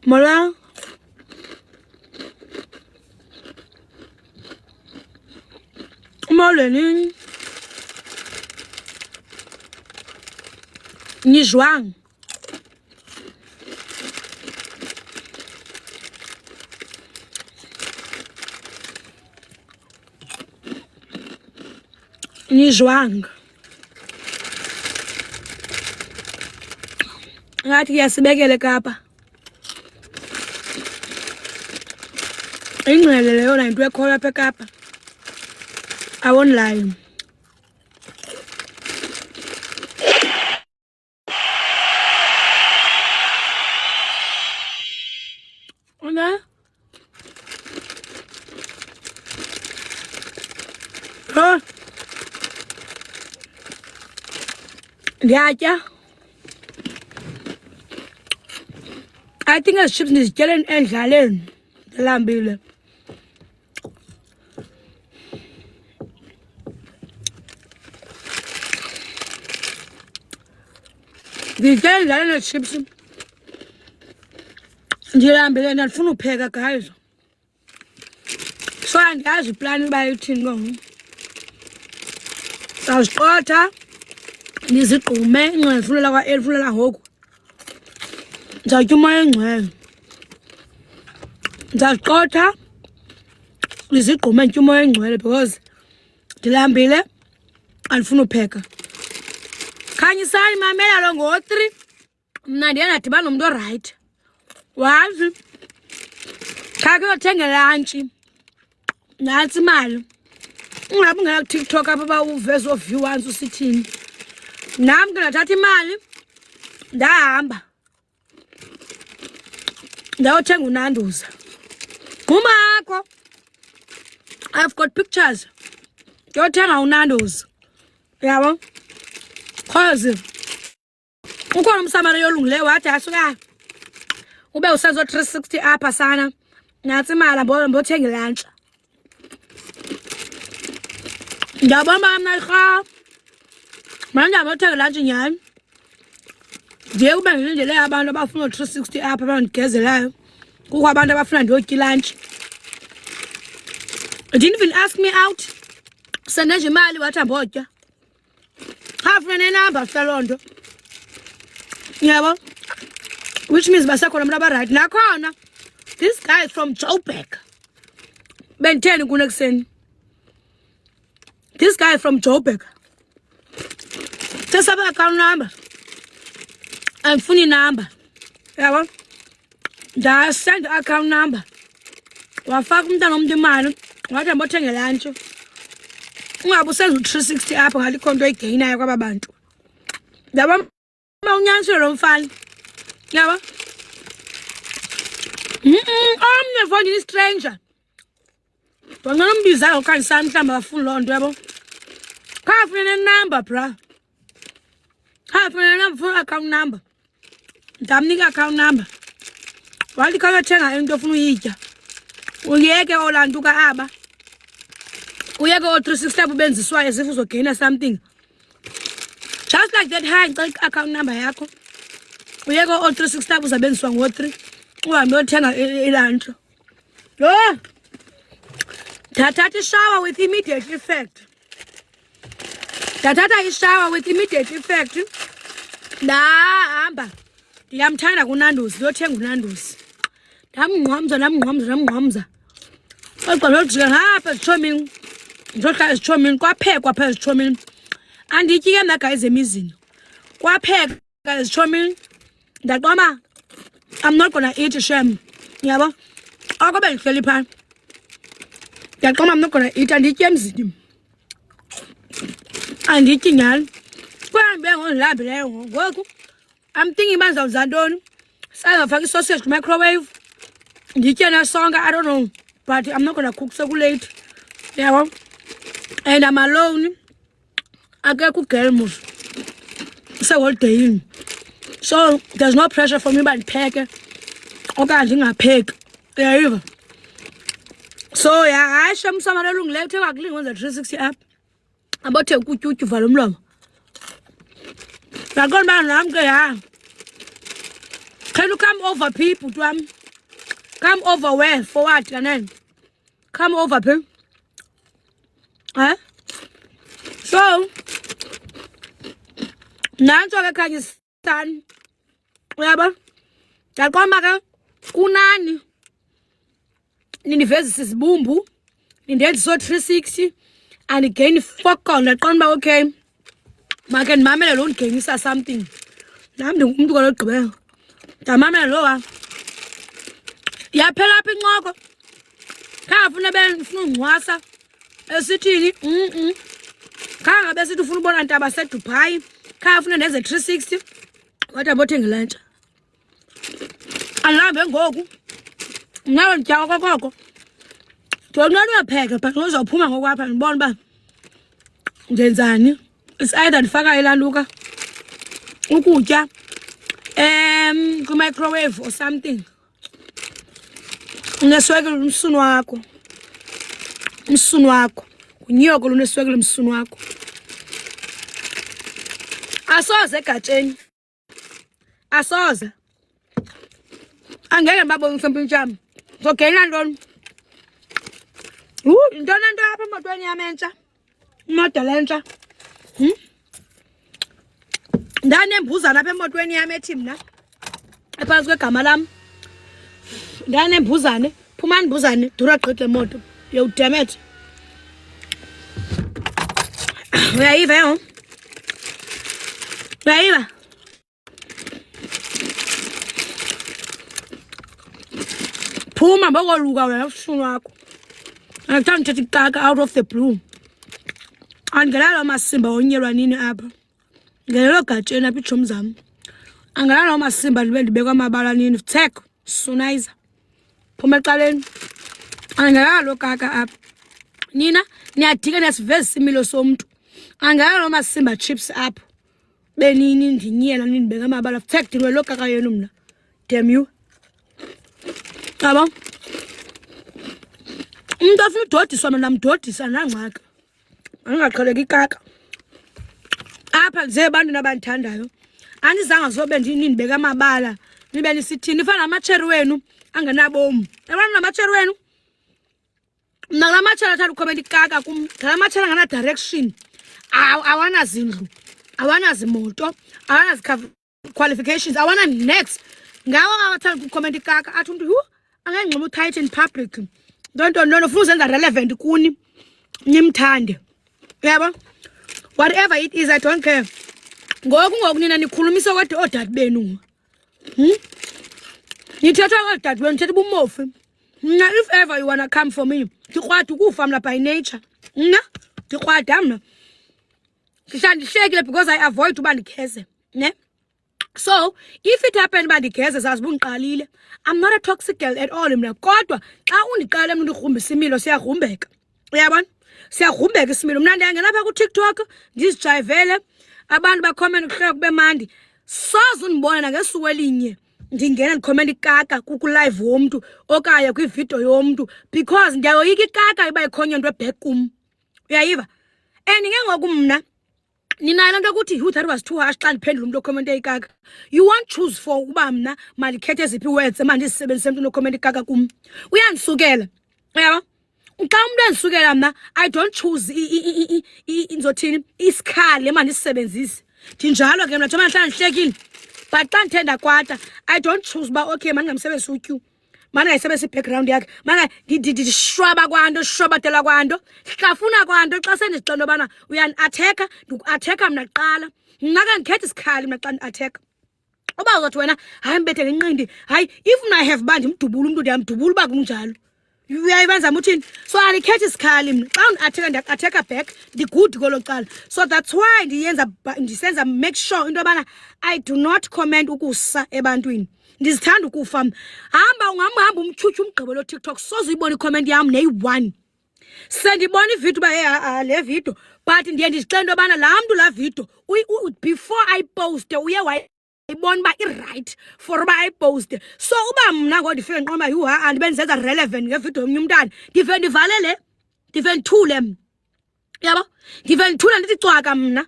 Mola. Moleni. Ni joang. Ni joang. Ngathi yasibekele kapha. Ingcele leyo into ekhoyo apha eKapa. I won't lie. Okay? Oh. Ndiyatya. I think as chips ndizityele endlaleni. Ndilambile. Ndizityele endlaleni chips. Ndilambile ndifuna upheka guys. So andiyazi plan uba ithini ngoku. Ndawuziqotha ndizigqume ingqele ndifunela kwa-elifunela ngoku. Ndizawutya umoya engcwele. Ndizawuziqotha ndizigqume nditya umoya engcwele because ndilambile andifuna upheka. Khanyisani mamela lo ngo-3 mna ndiye ndadibana nomntu orayithi. Wazi khake uyothenga ilantshi nantsi imali. Ungabi ungena kuTikTok apha uba uveze oo-viewers usithini. Nam ke ndathatha imali ndahamba ndayothenga unanduza. Ngumakho I've got pictures. Ndiyothenga unanduza. Yabo cause ukhona umsamariya olungileyo wathi asuka ube usenzo 360 apha sana. Nantsi imali mbothenga ilantshi. Ndiyabona mna irha. Manje ngiyothenga ilantshi nyhani. Ndiye kube ngilindele abantu abafuna 360 apha abandigezelayo. Kukho abantu abafuna ndiyotya ilantshi. Didn't even ask me out. Sende nje imali wathi ambotya. Khafuna nenamba saloo nto. Yabo. Which means basekhona abantu abarayithi. Nakhona this guy is from Joburg. Benditheni kuni ekuseni. This guy is from Joburg. Sesaba account number. Andifuni inamba. Yabo. Ndasend account number. Wafaka umntana omntu imali. Wathi ambothenga ilantshi. Ungabe usenza u-360 apha ngalikho nto oyigeyinayo kwaba bantu. Yabo unyanisile lo mfana. Yabo. Omnye mfondini i-stranger. Ndongena umbizayo okhanyisana mhlawumbi abafuni loo nto yabo. Khafuna nenamba bra. Khafuna nenamba for account number. Ndamnika account number. Wathi khawuyothenga into ofuna uyitya. Uyeke olantuka aba. Uyeke o-360 abubenziswayo as if uzogeyina something. Just like that high ngicela account number yakho. Uyeke o-360 abuzabenziswa ngo-3. Uhambe uyothenga ilantshi. Yho! Ndathatha ishower with immediate effect. Ndathatha ishower with immediate effect. Ndahamba ndiyamthanda kunanduzi ndiyothenga unanduzi. Ndamngqamza. Kodwa lojika ngapha ezitshomini. Ndohlala ezitshomini kwaphekwa phaa ezitshomini. Andityi ke mna guys emizini. Kwapheka ezitshomini. Ndaqoma I'm not gonna eat shem. Yabo. Oko bendihleli phaa. Ndaqoma I'm not gonna eat andityi emzini. Andityi nyhani. Kuhambe ngondilambileyo ngoku. I'm thinking uba ndizawuza ntoni. Sazawufaka i-sausage kwi-microwave. Nditye nesonka, I don't know. But I'm not gonna cook so late. Yabo. And I'm alone. Akekho ugirl mos. Seholideyini. So there's no pressure for me uba ndipheke okanye ndingapheki. Uyayiva? So yeah, I sham some other long later ugly on the 360 app. About a good you for them. I got my lamb. Can you come over, people? To come over where? For what? And then come over, people. Huh? So now I can stand. Whatever. I come back. Kunani. Universities boom. In that so 360. And again, fuck on that. Come back, okay. Makan mama alone can you say something. Now I'm doing to go to bed. The mama lower. Ya pela pingo. Kafuna ben fun wasa. Esitini. Kanga bese to football and tabaset to pie. Kafuna there's a 360. What about lunch? And now ben go. Now I'm go. To not a peg, but also Puma go up and bomba. Denzani. It's either Faga Elaluka. Ukuja. To microwave or something. Uneswagel msunwako. Msunwako. Kunyoko uneswagel msunwako. Asoze kacheni. Asoze. Angeke babo ngifempinjam. So kena ndon. Ndona ndo hapa motweni yamentsha. Imoto lentsha. Ndanemphuzana apha emotweni yami ethi mina ephansi kwegama lami. Ndanemphuzane, phumani mbuzane, dura gqitha emoto. You damn it. Uyayiva yo? Uyayiva? Phuma bokoluka wena ushunu wakho. Angithanda uthetha ikaka out of the blue. Angelalo masimba onyelwa nini apha. Ngelelo gatsheni apha ijomi zami. Angelalo masimba libe ndibekwa amabala nini. Tech Sunaiza. Phuma eqaleni. Angelalo kaka apha. Nina niyadika nesiveze similo somuntu. Angelalo masimba chips apha. Benini ndinyela nini ndibeka amabala. Tech dilwe lo kaka yenu mina. Damn you. Yabo. Umuntu afuna udodiswa mina namdodisa nangxaka. Angaqheleka ikaka. Apha nje abantu nabanthandayo. Anizanga zobe ndini ndibeka amabala. Nibe nisithini ifana namacheri wenu angenabomu. Yabona namacheri wenu? Mina la macheri athanda ukhomela ikaka kum. La macheri angana direction. Awana zindlu. Awana zimoto. Awana qualifications. Awana next. Ngawo abathanda ukukhomela ikaka athi umuntu angengxuma uthight in public. Don't know ufuna uzenza relevant kuni. Nimthande. Yabo? Whatever it is, I don't care. Ngoku nina nikhulumisa kodwa odad benu. Nithetha kodad benu nithetha bumofu. Now if ever you wanna come for me, ndikwadi ukufa mna by nature. Ndikwadi mna. Ndishayekile because I avoid uba ndikheze, ne? So, if it happened by the cases as bunqalile, I'm not a toxic girl at all mna. Kodwa xa undiqala mna ndikhumbisa imilo siyagrumbeka. Uyabona? Siyagrumbeka isimilo. Mna ndiyangena lapha ku TikTok, ndizijayivele, abantu ba comment kuhleka kube mandi. Soze undibona nangesuku elinye ndingena ndicomment ikaka ku live womuntu okanye kwi video yomuntu because ndiyayoyika ikaka iba ikhonye into eback kum. Uyayiva? And ngengoku mna nina lento ukuthi that was too harsh xa ndiphendula umuntu ocomment ikaka. You won't choose for uba mna malikhethe ziphi words emandisebenzise umuntu ocomment ikaka kum. Uyandisukela. Uyabo? Xa umuntu andisukela mna I don't choose inzothini isikhali emandisebenzise. Ndinjalo ke mna njengoba ndihlala ndihlekile. But xa ndithenda kwata I don't choose ba okay manje ngamsebenzisa utyu. Manje ngayisebenzisa background yakhe. Manje ndishwaba kwanto, shwabatela kwanto. Hlafuna kwanto xa sendixela bana uyani attacker, ndiku-attacker mna kuqala. Ngaka ndikhetha isikhali mna xa ndi-attacker. Uba uzothi wena hayi mbethe ngenqindi. Hayi if I have band ndimdubula umuntu ndiyamdubula uba kunjalo. Uyayibenza muthini? So alikhetha isikhali mna. Xa ndi-attacker ndiya-attacker back ndi-good kolo cala. So that's why ndisenza make sure into yobana I do not comment ukusa ebantwini. Ndizithanda ukufa mna. Hamba umtyhutyhu umgqibo lo TikTok soze uyibona icomment yam neyi-1. Sendibona ivideo ba le video but ndiye ndizixela into yobana laa mntu laa video before I poste uye ibona ba i-right for ba ayiposte. So uba mna ngodifike nqoma yuha andibenzenza relevant ngevideo yomnye umntana ndive ndivalele ndive ndithule mna yabo ndive ndithula ndithi cwaka mna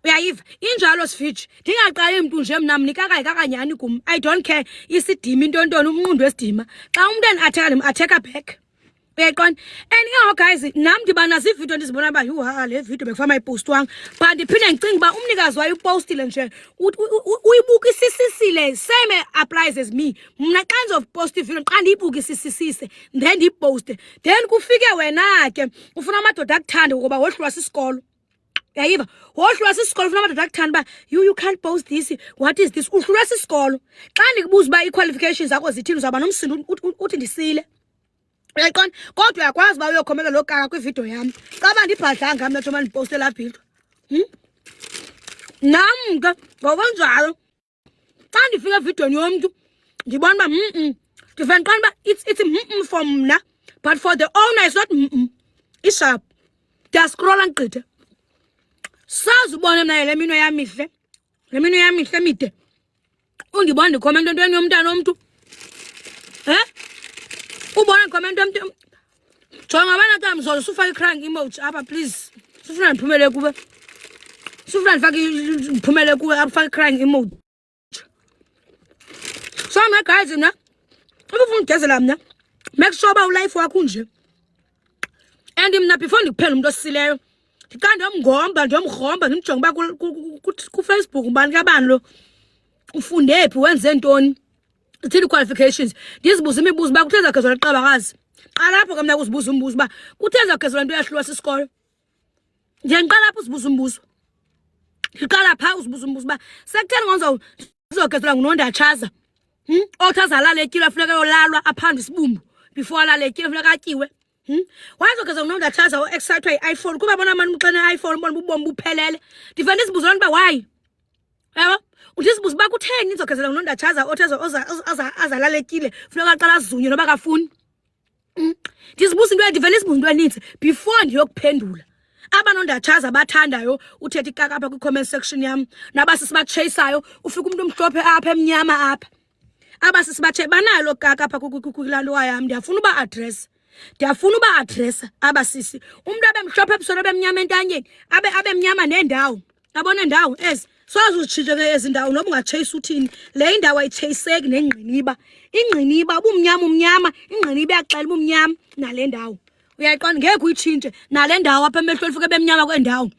uyayiva injalo sifiji ndingaqali mntu nje mna mnikaka kakanyani kum I don't care isidima intontoni umnqundo wesidima xa umntana atheka back uyayiqonda. And guys nam ndibana ziividiyo ndizibona uba yuha le video bekufana mayipostwanga but ndiphinde ndicinga uba umnikazi wayo upostile nje uyibukisisisile same applies as me mna xa ndizoposta ividiyo xa ndiyibukisisisise then ndiyiposte then kufike wena ke ufuna amadoda akuthande ngoba wohlulwa sisikolo yayiva wohlulwa sisikolo ufuna amadoda akuthanda uba you can't post this what is this uhlulwa sisikolo xa ndikubuza uba ii-qualifications zakho zithini uzawuba nomsindo uthi ndisile uyayiqonda kodwa uyakwazi uba uyokhomela lo kaka kwividiyo yam xa ba ndibhadlanga mna thoma ndiposte laa vidiyo nam ke ngokunjalo xa ndifika evidiyweni yomntu ndibona uba ndive ndiqonda uba it's for mna but for the owner it's not isharp ndiyascrolla ndigqithe sazi ubone mna le minwe yamihle mide undibona ndikhomenta entweni yomntana omntu ubona ndikhomenta omntu jonga abana xa mzolo sufake i-crying emoji apha please sufuna ndiphumele kuwe sufuna ndiphumele kuwe apha i-crying emoji. So my guys mna ufuna ugezela mna make sure uba ulife wakho unje and mna before ndikuphela umuntu osisileyo ndiqanda ndiyomgromba ndimjonge uba kuFacebook ubani kabani lo ufunde phi wenze ntoni zithini qualifications ndizibuza imibuzo uba kutheza gezela qabakazi qala apho ke mna kuzibuza umbuzo uba kutheza gezela nto yahlulwa sisikolo ndiyandiqala apho uzibuza umbuzo ndiqala phaa uzibuza umbuzo uba sekutheni ngozogezela ngunondatshaza othi azalalekile funeka yolalwa aphanda isibumbu before alalekile funeka atyiwe wazogeza ngunondatshaza o-excitwa yi-iPhone kuba bona mani umxene i-iPhone bona ubomi buphelele ndive ndizibuza loo nto uba why yabo ndisibuza uba kutheni nizogezela ngunondatshaza othi azalalekile funeka aqala azunywe noba kafuni ndizibuza into ndive ndizibuza into eninzi before ndiyokuphendula abanondatshaza bathandayo uthetha ikaka apha kwi-comment section yam nabasisi batsheyisayo ufika umuntu omhlophe apha emnyama apha abasisi batshe banalo kaka apha kulantowa yam ndiyafuna uba adressa abasisi umuntu abemhlophe ebusweni abemnyama entanyeni abemnyama nendawo abona ndawo ezi soze uzitshintshe ke ezi ndawo noba ungatsheyisa uthini le indawo ayitsheyiseki nengqiniba ingqiniba umnyama ingqiniba iyaxela ubumnyama nale ndawo uyayiqonda ngeke uyitshintshe nale ndawo apha emehlweni fuke bemnyama kwendawo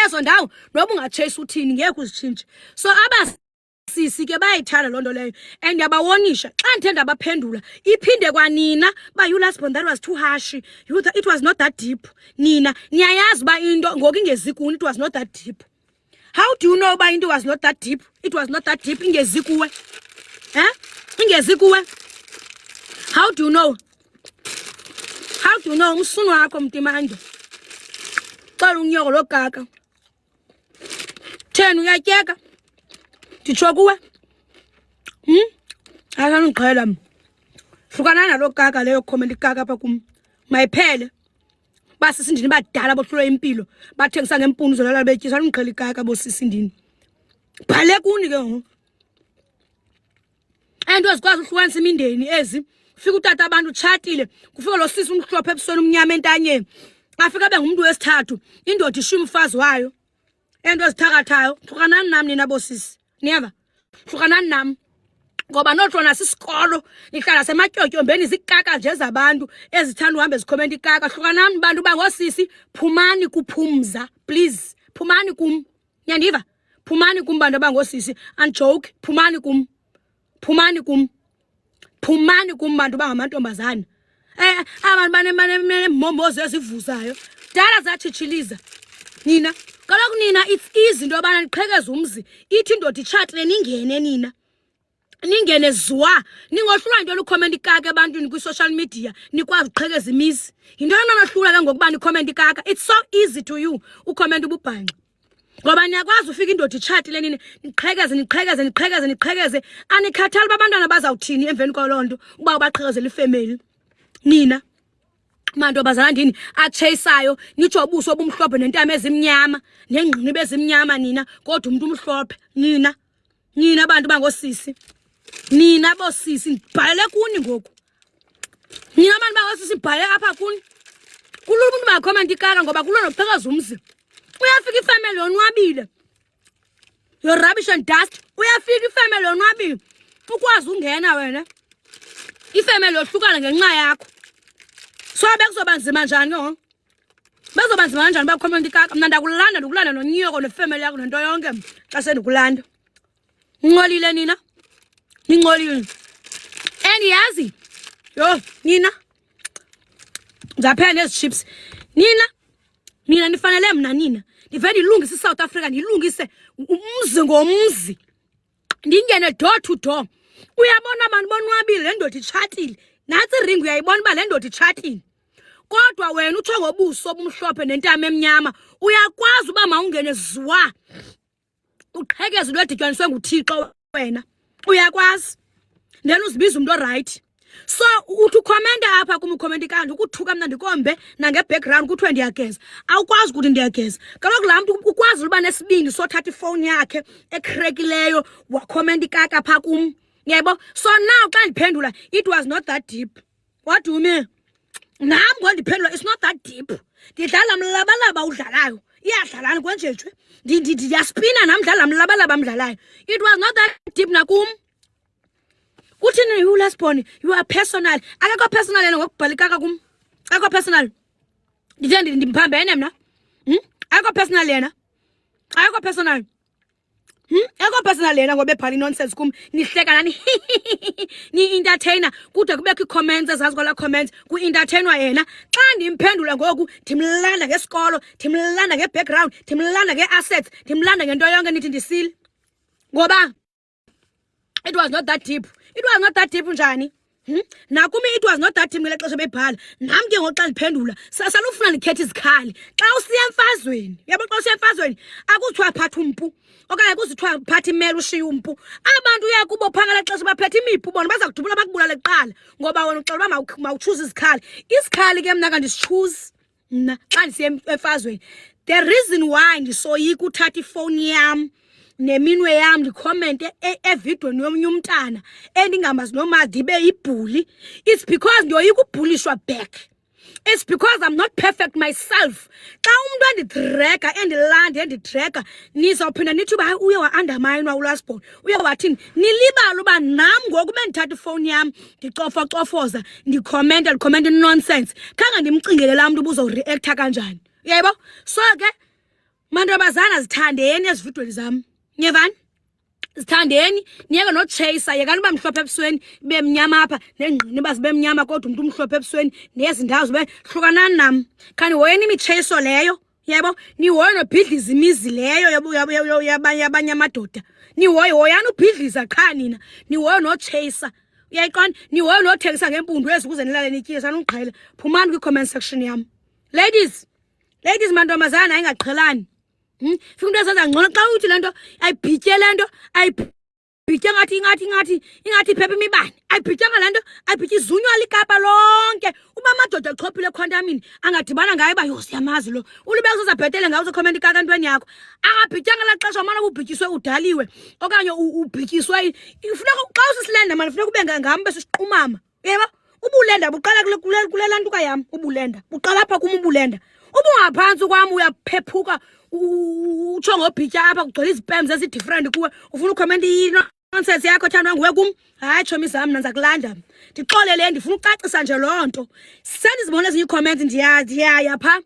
ezo ndawo noba ungatsheyisa uthini ngeke uzitshintshe. So abasisi ke bayayithanda loo nto leyo and ndiyabawonisha xa ndithe ndabaphendula iphinde kwanina uba you last born that was too harsh it was not that deep nina niyayazi uba into ngoku ingezi kuni it was not that deep. How do you know uba into was not that deep? It was not that deep ingezi kuwe ingezi kuwe. How do you know umsunu wakho mntimande xela unyoko lo kaka thena uyatyeka nditsho kuwe akandiqhela mna hlukana nalo kaka leyo khomenta ikaka apha kum mayiphele basisindini badala bohlulwa impilo bathengisa ngempunu zolala betyisa lungiqhela ikaka bosisindini bhale kuni ke ngoku and wazikwazi uhlukanisa imindeni ezi ufika utata abantu utshatile kufika lo sisi umhlophe ebusweni umnyama entanyeni afika bengumuntu wesithathu indoda ishiya umfazi wayo ento ezithakathayo hlukanani nam nina bosisi niyeva hlukanani nam ngoba notrona sisikolo nihlala sematyotyombeni zikaka nje zabantu ezithanda uhambe zikhomenta ikaka hlukanani bantu bangosisi phumani kuphumza please phumani kum nyandiva phumani kum bantu bangosisi anjoke phumani kum bantu bangamantombazana abantu banemombozo ezivuzayo dala zatshitshiliza nina kaloku nina it's easy into yobana niqhekeze umzi ithi indoda itshatile ningene nina ningene zwa ningohlulwa into olukhomenta ikaka ebantwini kwi-social media nikwazi uqhekeza imizi yinto yonanahlula ke ngokuba nikhomenta ikaka it's so easy to you ukhomenta ububhanxa ngoba niyakwazi ufika indoda itshatile nini niqhekeze anikhathali babantwana bazawuthini emveni kwaloo nto uba ubaqhekezela ifemeli nina mantombazana ndini atsheyisayo nitsho ubuso obumhlophe nentamo ezimnyama nengqiniba ezimnyama nina kodwa umuntu umhlophe nina bantu bangosisi nina bosisi ndibhalele kuni ngoku nina abantu bangosisi bhalele apha kuni kulula umuntu makhomenti ikaka ngoba kulo nophekaza umzi uyafika ifamily yonwabile your rubbish and dust uyafika ifamily yonwabile ukwazi ungena wena ifamily yohlukana ngenxa yakho so bekuzoba nzima njani ho bezoba nzima kanjani bakhomenti ikaka mna ndakulanda nonyoko nefamily yakho nento yonke xa sendikulanda ngcolile nina ningcolile andiyazi yo nina zaphela ezi chips nina nifanele mna nina ndive ndilungise iSouth Africa ndilungise umzi ngomzi ndingene door to door uyabona abantu bonwabile le ndoda itshatile natsi ring uyayibona uba le ndoda itshatile kodwa wena utsho ngobuso obumhlophe nentamo emnyama uyakwazi uba mawungene zwa uqhekeze into edityaniswe nguThixo wena uyakwazi then uzibiza umuntu oright so uthi ukhomenta apha kumkhomenti kanti ukuthuka mna ndikombe nange-background kuthiwe ndiyageza awukwazi ukuthi ndiyageza kaloku laa mntu ukwazi uba nesibindi sothatha ifowuni yakhe ekrekileyo wakhomenta ikaka phaa kum yebo so now xa ndiphendula it was not that deep what do you mean nam ngondiphendula it's not that deep ndidlala mlabalaba udlalayo iyadlalana kwenjejwe ndiyaspina nam dlala mlabalaba mdlalayo it was not that deep nakum uthini uLasbon you are personal akakho personal yena ngokubhalikaka kum akakho personal ndithende ndimphambene mna akakho personal yena akakho personal akakho personal yena ngoba ebhala nonsense kum nihleka nani ni entertainer kude kubekho i-comments ezazi kwala comments ku-entertainwa yena xa ndimphendula ngoku ndimlanda ngesikolo ndimlanda nge-background ndimlanda nge-assets ndimlanda ngento yonke nithi ndisile ngoba it was not that deep. It was not that deep njani. Nakumi it was not that deep ngele xesha bebhala. Nam ke ngoxa ndiphendula salufuna ndikhethe izikhali. Xa usiya emfazweni, yabo xa usiya emfazweni akuthiwa phatha umpu. Okanye kuzithiwa phatha imela ushiya umpu. Abantu uyakubo phangela xesha baphethe imiphu bona baza kudubula bakubulale kuqala ngoba wena uxela uba mawuchoose izikhali. Isikhali ke mna kandichoose. Mna xa ndisiya emfazweni. The reason why ndisoyika uthatha ifoni yam neminwe yam ndikhomente evidweni yomnye umntana endingamazi noma ndibe yibhuli it's because ndoyika ubhulishwa back it's because I'm not perfect myself xa umuntu andidraga endilanda endidraga nizawuphinda nithi uba uye wa-undermine uLasbon uye wathini nilibala uba nam ngoku bendithatha ifowuni yam ndicofocofoza ndikhomenta nonsense khange ndimcingele laa mntu ubuzowureacta kanjani yebo so ke mantombazana zithandeni ezividweni zam Nyevani zithandeni niyeke nochaser yekani uba mhlophe ebusweni bemnyama apha nengqini bazibe mnyama kodwa umuntu umhlophe ebusweni nezindawo zibe hlukanani nam kanti woyeni imichaser leyo yebo nihoye nobhidliza imizi leyo yabanye amadoda nihoyani ubhidliza qha nina nihoye nochaser uyayiqonda nihoye nothengisa ngempundu ezikuze nilale nityisa nungqele phumani kwi-comment section yam ladies mantombazana ayingaqhelani fika umuntu esenza ngcono xa uthi lento ayibhitye lento ayibhitye ingathi iphepha imibane ayibhityanga lento ayibhitye izunywa likapa lonke uba amadoda echophile ekhontamini angadibana ngayo uba yho siyamazi lo ulibeka usazabhetele ngayo uzokhomenta ikaka ntweni yakho angabhityanga laa xesha umane ubhityiswe udaliwe okanye ubhityiswe funeka xa usisilenda mani funeka ube ngam besisiqumama yeba ubulenda buqala kule lantuka yam ubulenda buqala apha kum ubulenda ubungaphantsi kwam uyaphephuka utsho ngobhitya apha kugcwele izipams ezidifferent kuwe ufuna ukhomenta inonsense yakho thandwa nguwe kum hayi tshomi zam mna ndiza kulanda ndixolele ndifuna ucacisa nje loo nto sendizibona ezinye iikhomenti ndiyaya phaa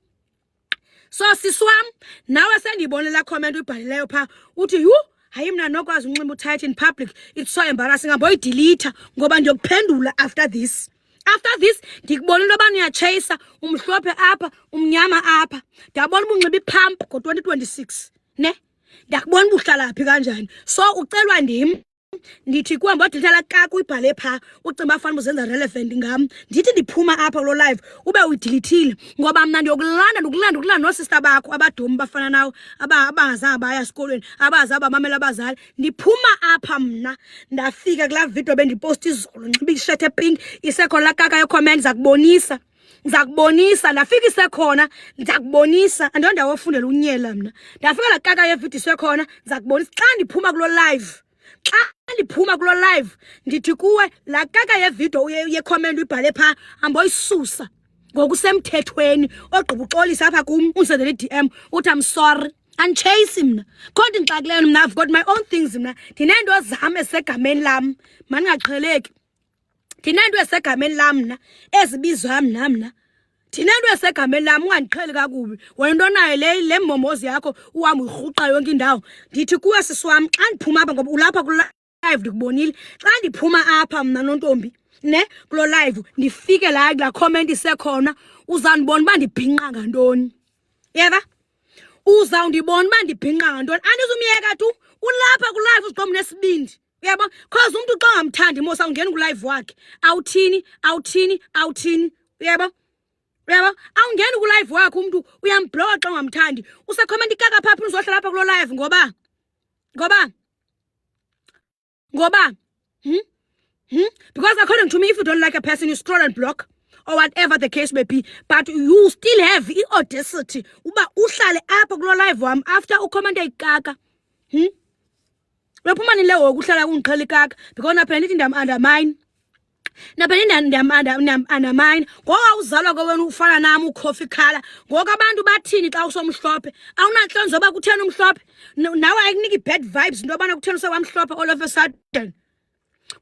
so sisi wam nawe sendiyibone laa comment uyibhalileyo phaa uthi yhu hayi mna nokwazi unxiba utype in public it's so embarrassing amboyidilitha ngoba ndiyokuphendula after this ndikubona into yoba niyachaser umhlophe apha umnyama apha ndiyabona uba unxiba iphamp ngo-2026 ne ndiyakubona uba uhlala phi kanjani so ucelwa ndim ndithi kuwe mbodilithela kaka uyibhale phaa ucimba fanele uzenza relevant ngam ndithi ndiphuma apha kulo live ube uyidilithile ngoba mna ndiyokulanda noosista bakho abadomi bafana nawo abangazange baya esikolweni abazi abamamela abazali ndiphuma apha mna ndafika kulaa video bendiposta izolo nxiba ishirt epink isekhona laa kaka yecomment ndizakubonisa ndafika isekhona ndizakubonisa andiyondawofundela unyela mna ndafika laa kaka yevidiyo isekhona ndizakubonisa xa ndiphuma kulo live xa ndiphuma kulo live ndithi kuwe la kaka yevideo ye-comment uyibhale phaa amboyisusa ngokusemthethweni ogqiba uxolisa apha kum unsendele i-DM uthi I'm sorry andchase mna kodwa ndixakileyo mna I've got my own things mna ndineento zam esegameni lam maningaqheleki ndineento esegameni lam mna ezibizwa mna ndinento esegameni lam ungandiqheli kakubi wena nayo le momozi yakho uhamba urhuqa yonke indawo ndithi kuwe siswam xa ndiphuma apha ngoba ulapha ku live ndikubonile xa ndiphuma apha mna nontombi ne kulo live ndifike la comment isekhona uzandibona uba ndibhinqa ngantoni yeva uzawundibona uba ndibhinqa ngantoni andizumyeka tu ulapha ku live uziqombe nesibindi uyabo cause umuntu xa ungamthandi mosa ungena ku live wakhe awuthini uyabo uyabo awungeni ku live wakhe umuntu uyamblock xa ungamthandi usekhomenta ikaka phaphi uzohlala lapha kulo live ngoba because according to me if you don't like a person you scroll and block or whatever the case may be but you still have the audacity uba uhlale apha kulo live wami after ukhomenta ikaka Wephuma nile wokuhlala kungiqhela ikaka because naphela nithi ndiyam-undermine naphela ndiyam-undermine ngoba uzalwa kwewena ufana nami ukhofi khala ngoku abantu bathini xa usomhlophe awunantlonzi zoba kutheni umhlophe nawe ayikuniki bad vibes into yobana kutheni usewamhlophe all of a sudden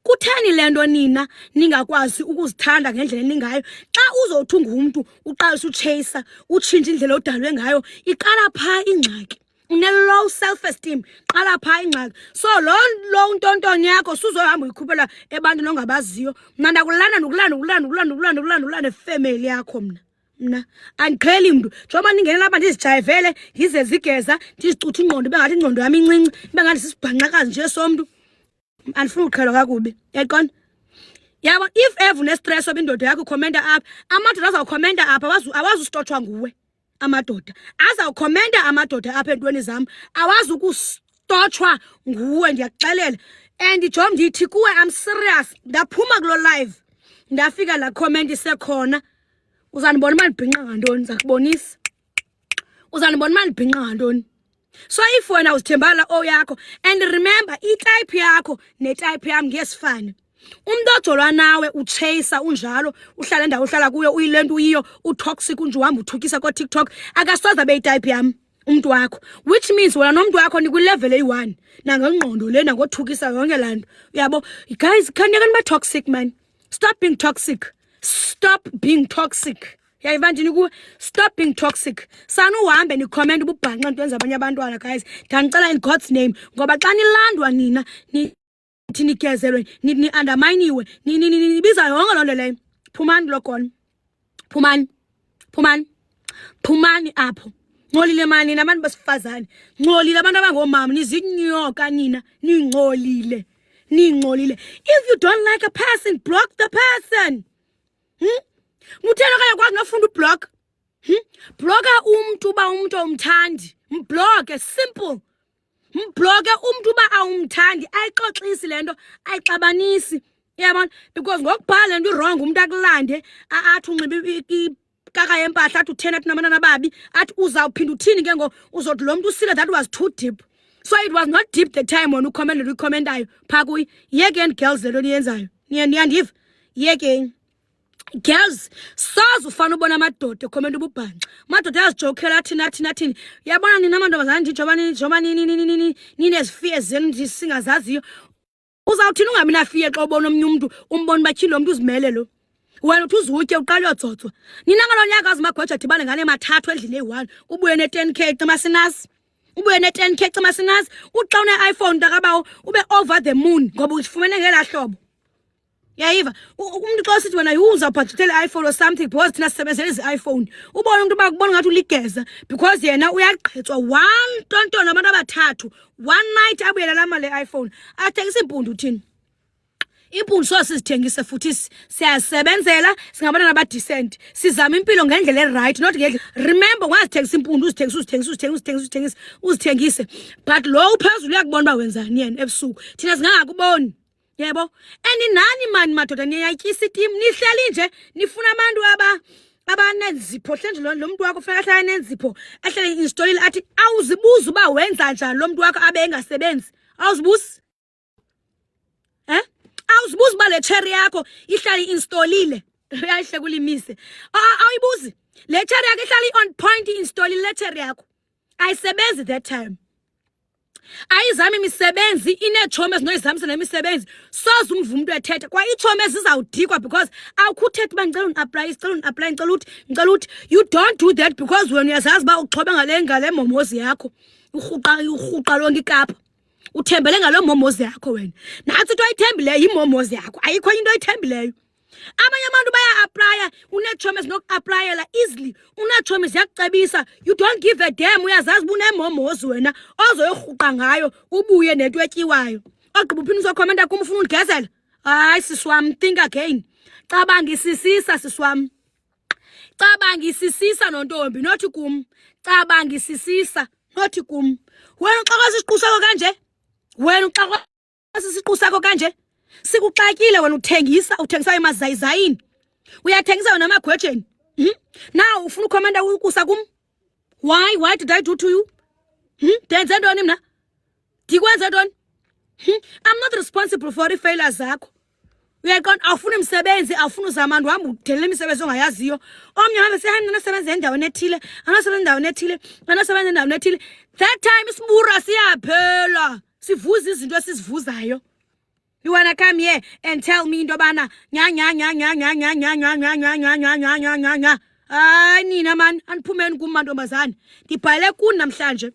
kutheni le nto nina ningakwazi ukuzithanda ngendlela eningayo xa uzothi ungumntu uqalisa utshayisa utshintsha indlela odalwe ngayo iqala phaa ingxaki une-low self-esteem qala phaa ingxaki so lo ntontoni yakho suzohamba uyikhuphela ebantwini ongabaziyo mna ndakulanda ifemeli yakho mna andiqheli mntu njengoba ndingene lapha ndizijayivele ndizezigeza ndizicutha ingqondo ibe ngathi ingqondo yam incinci ibe ngathi sisibhanxakazi nje somntu andifuna uqhelwa kakubi yaqona yabo if ever unestress oba indoda yakho ukhomenta apha amadoda azawukhomenta apha awazi usitothwa nguwe amadoda azawukhomenta amadoda apha entweni zam awazi ukustotshwa nguwe ndiyakuxelela and jom ndithi kuwe I'm serious ndaphuma kulo live ndafika la comment isekhona uzandibona uma ndibhinqa ngantoni ndizakubonisa uzandibona uma ndibhinqa ngantoni so if wena uzithembala yakho and remember itype yakho netype yami ngesifane umuntu ojolwa nawe uchasa unjalo uhlala endawo uhlala kuyo uyilento uyiyo utoxic unje uhamba uthukisa ko TikTok akasoza beyitype yami umuntu wakho which means wena nomuntu wakho ni ku level A1 nangengqondo lena ngothukisa yonke lanto uyabo guys can you be toxic man stop being toxic yayivandini ku stop being toxic sana uhambe ni comment ububhanqa into yenza abanye abantwana guys ndanicela in God's name ngoba xa nilandwa nina ninigezelwe ni undermine nibiza yonke loo nto leyo phumani lokona phumani apho ngcolile mani nabantu besifazane ngcolile abantu abangomama nizinyoka nina ningcolile if you don't like a person block the person muthena kaya kwazi nofunda ublock blocka umuntu ba umuntu omthandi mblock simple mbloke umuntu ba awumthandi ayixoxisi lento ayixabanisi yabona because ngokubhala lento wrong umuntu akulande athi unxibe ikaka yempahla athi uthena athi nabantwana babi athi uzawuphinda uthini ke ngo uzothi lo muntu usile that was too deep so it was not deep the time when ukhomentayo phaa kuyi yekeni girls lento niyenzayo niyandiva yekeni girls soze ufana ubona amadoda ekhomenta ububhanxa amadoda ayazijokela athini yabona nina amantombazana ndijoba ninezifear zenu singazaziyo uzawuthini ungabi nafiye xa ubona omnye umntu umbona batyhini lo mntu uzimele lo wena uthi uzutye uqale uyodzotswa nina ngalo nyaka azimagweja adibane ngane mathathu endlini eyi-1 ubuye ne-10K camasinasi uxa une-iPhone ntakabawo ube over the moon ngoba ufumene ngela hlobo yayiva umuntu xa sithi wena uzawubhajethela i-iPhone or something because thina sisebenzela izi-iPhone ubona umuntu bakubona ngathi uligeza because yena uyaqhetswa one tontona abantu abathathu one night abuyela lama le-iPhone athengisa impundu uthini impundu so sizithengise futhi siyasebenzela singabantwana abadecent sizama impilo ngendlela e-right not ngendlela remember ungazithengisa impundu uzithengise but lo uphezulu uyakubona uba wenzani yena ebusuku thina singangakuboni yebo and nani mani madoda niyatyisa iteam nihleli nje nifuna abantu abanezipho hlenje lo muntu wakho ufika ahlala nenzipho ahlele installile athi awuzibuza uba wenza njani lo muntu wakho abe engasebenzi awuzibuzi le cherry yakho ihlali installile uyahle kulimise ayibuzi le cherry yakho ihlali on point installile le cherry yakho ayisebenzi that time ayizami imisebenzi inechome ezinoyizamisa nemisebenzi soze umva umuntu ethetha kwa ichome ezizawudikwa because awukuthetha uba ngicela unapply ngicela uthi you don't do that because when uyazazi uba uxhobe ngale momozi yakho urhuqa lonke ikapa uthembele ngalo momozi yakho wena nathi into ayithembileyo imomozi yakho ayikho into ayithembileyo abanye abantu baya-aplya unechome ezinoku-aplayela easily unechome ziyakucebisa you don't give a damn uyazazi uba unemomozi wena ozoyorhuqa ngayo ubuye nento etyiwayo ogqiba uphinde uzokhomenta kum ufuna undigezela hayi sisi wam think again cabangisisisa sisi wam cabangisisisa nontombi nothi kum cabangisisisa nothi kum wena uxakwa sisiqu sakho kanje wena uxakwa sisiqu sakho kanje sikuxakile wena uthengisa emazayizayini uyathengisa wena amagwejeni now ufuna ukhomenta ukusa kum why did I do to you ndenze ntoni mna ndikwenze ntoni I'm not responsible for i-failures zakho uyaqonda awufuna imisebenzi awufuna uzamanda uhamba udelela imisebenzi ongayaziyo omnye hambe sehambe nasebenza endaweni ethile anasebenza endaweni ethile anasebenza endaweni ethile that time isibura siyaphela sivuza izinto esizivuzayo. You wanna come here and tell me into bana nya ay nina man aniphumeni kumantombazane ndibhale kuni namhlanje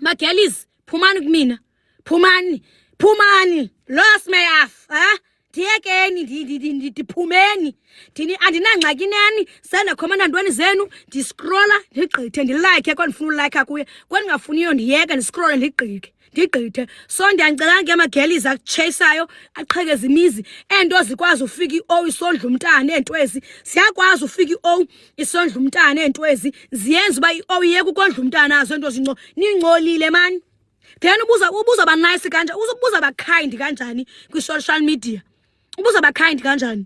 magelis phumani kumina phumani lost me off ndiyekeni ndiphumeni andinangxaki nani sena khomana ntweni zenu ndiscrolla ndigqithe ndilike kwandifuna ulike kuye kwendingafuniyo ndiyeke ndiscrolle ndigqithe so ndiyanicela ke amagelis akuchaseayo aqhekeza imizi ento zikwazi ufika i-o isondla umntana entwezi siyakwazi ufika i-o isondla umntana entwezi ziyenza uba i-o iyeke ukondla umntana azo ento ningcolile mani then ubuza ba nice kanjani ubuza ba kind kanjani kwi-social media ubuza ba kind kanjani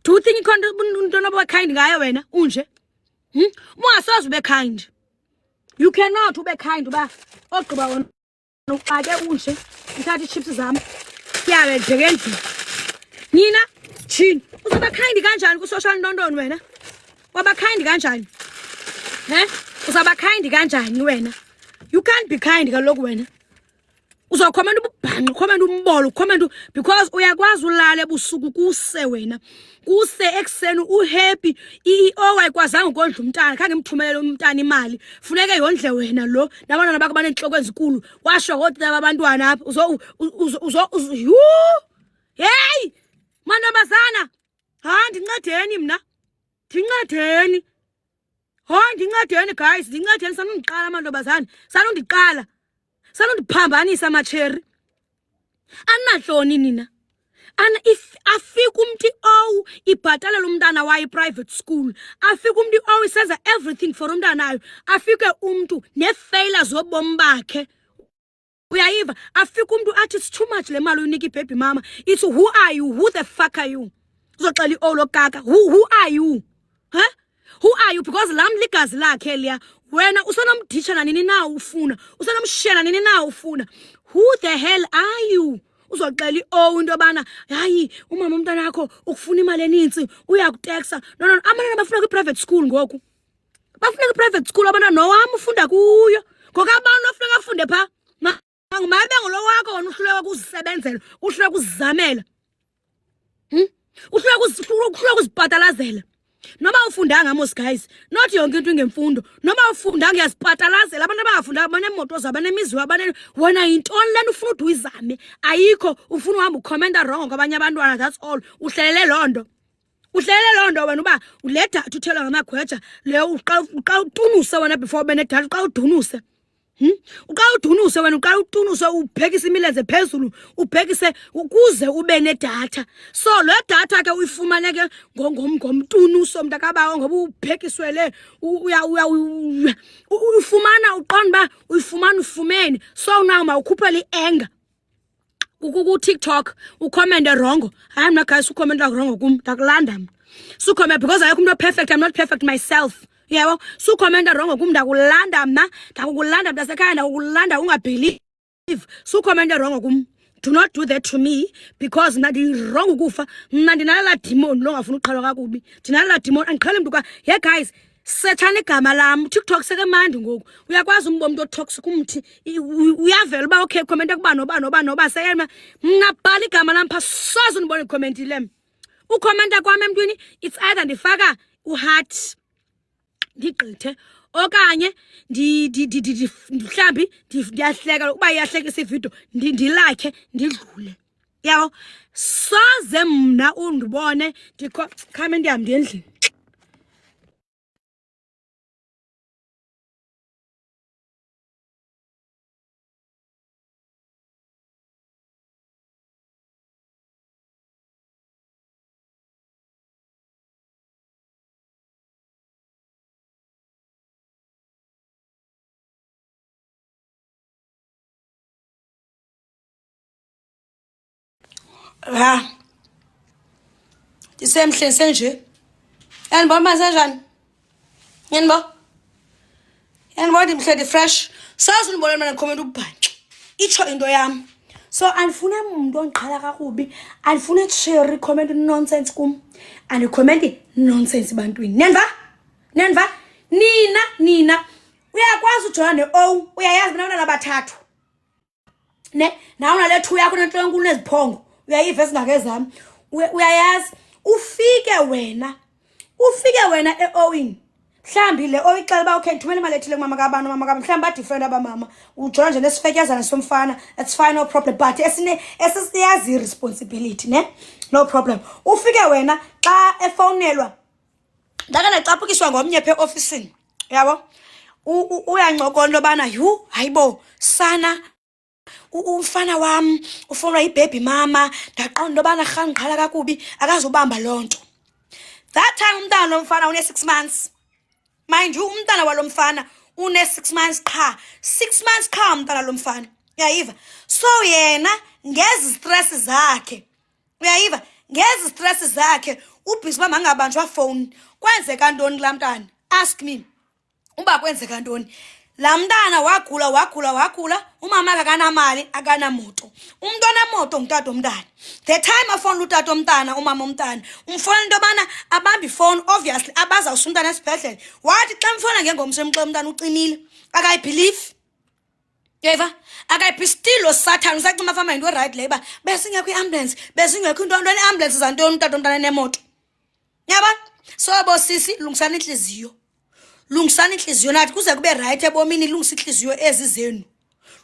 do you think ikhona into noba kind ngayo wena unje ungasoze ube kind. You cannot ube kind uba ogqiba wona uxake unje uthatha ichips zami yawe njengendlu nina chini uzoba kind kanjani ku social ntondoni wena waba kind kanjani uzaba kind kanjani wena you can't be kind kaloku wena uzokhomenta ububhanqa ukhomenta umbolo ukhomenta because uyakwazi ulala ebusuku kuse wena kuse ekseni uhappy i-o ayikwazanga ukondla umntana khange imthumelele umntana imali funeke yondle wena lo nabantwana bakho banenhloko ezinkulu washo kodwa abantwana apha hey mantombazana ndincedeni mna ndincedeni guys ndincedeni sanundiqala amantombazana sanundiqala sanundiphambanisa amacheri anahloni nina if afika umntu owu ibhatalela umntana wayo private school afika umntu owu isenza everything for umntanayo afike umntu nefailure zobomi bakhe uyayiva afika umntu athi it's too much le mali uyinika ibaby mama it's who are you who the fuck are you uzoxela iolo kaka who are you who are you because lam ligazi lakhe liya wena usonomditsha nanini na ufuna usonomshela nini na ufuna who the hell are you uzoxela into bana hayi umama umntana wakho ukufuna imali eninzi uyakutexa no abantwana bafuna kwi-private school ngoku bafuna kwi-private school abantwana nowami ufunda kuyo ngoku abantu ofuneka afunde phaa mabe ngulo wakho wona uhluleka ukuzisebenzela uhluleka ukuzizamela uhluleka ukuzibhatalazela noma ufundanga mos guys not yonke into ngemfundo noma ufundanga uyazibhatalazela abantu abangafundanga banemoto zabo banemizi wabane wona intoni lento ufuna uthi uyizame ayikho ufuna uhamba ukhomenta wrong kwabanye abantwana that's all uhlelele londo wena uba uletha uthelwa ngamagweja le uqa utunuse wena before benedala uqa udunuse uqala udunuse wena uqala utunuse ubhekise imilenze phezulu ubhekise ukuze ube nedatha so le datha ke uyifumane ke ngomtunuso mntakabawo ngoba ubhekiswele uyifumana uqonda ba uyifumana ufumene so now mawukhuphele ienga ku TikTok ucomment wrong hayi mna guys ucomment wrong kum ndakulanda mna so comment because ayikho umuntu perfect I'm not perfect myself. Yebo sukhomenta wrong kum ndakulanda mna ndakukulanda mntasekhaya ndakukulanda ungabelieve sukhomenta wrong kum Do not do that to me because mna wrong ukufa. Mna ndinala demon lo ngafuna uqhalwa kakubi. Ndinala demon andiqhele mntu ka. Yeah guys, sethana igama lam. TikTok sekamandi ngoku. Uyakwazi umbo umuntu otoxic umthi. Uyavela uba okay comment kuba noba seyema. Mna bhala igama lam pha soze ndibone comment lem. Ukhomenta kwami emntwini it's either ndifaka uheart ndigqithe okanye mhlambi ndiyahleka ukuba iyahlekisa ivideo ndilike ndidlule yawo soze mna undibone comment yami ndendlini ndisemhle senje yanibona masenjani yanibona ndimhle ndifresh sazi ndibona mina comment ubhanxa itsho into yami so andifune umuntu ongiqhala kakubi andifune share comment nonsense kum andicomment nonsense bantwini nenva nina uyakwazi ujola ne-o uyayazi mina abantwana abathathu nawe unale 2 yakho nentloko enkulu neziphongo uyayiva ezingake uyayazi ufike wena e-owini mhlambi le oyixela ba okay thumela imali ethile kumama kabani mama kabani mhlambi ba different abamama ujola nje nesifetyazana somfana that's fine no problem but esisiyazi responsibility no problem ufike wena xa efonelwa ndakana caphukiswa ngomnye phe officeini yabo uyancokola into bana hayibo sana umfana wami ufonwa ibaby mama ndaqonda into bana rhanqhala kakubi akazubamba lonto that time umntana lomfana une 6 months mind you umntana walomfana une 6 months qha 6 months qha umntana lomfana uyayiva so yena ngezi stress zakhe uyayiva ngezi stress zakhe ubhisi bama ngabanjwa phone kwenzeka ntoni lamntana ask me uba kwenzeka ntoni lamntana wagula umama akanamali akanamoto umntwana moto ngutata omntana the time afona utata omntana umama omntana umfona into bana abambi phone obviously abaza usumntana esibhedlela wathi xa mfona ngengomso emxwe umntana ucinile akayibelieve yeva akayibhistilo sathana usacima fama into right labor besingekho iambulance besingekho into ambulance zantoni utata omntana nemoto yaba so bosisi lungisana inhliziyo nathi kuze kube right ebomini lungisa inhliziyo ezizenu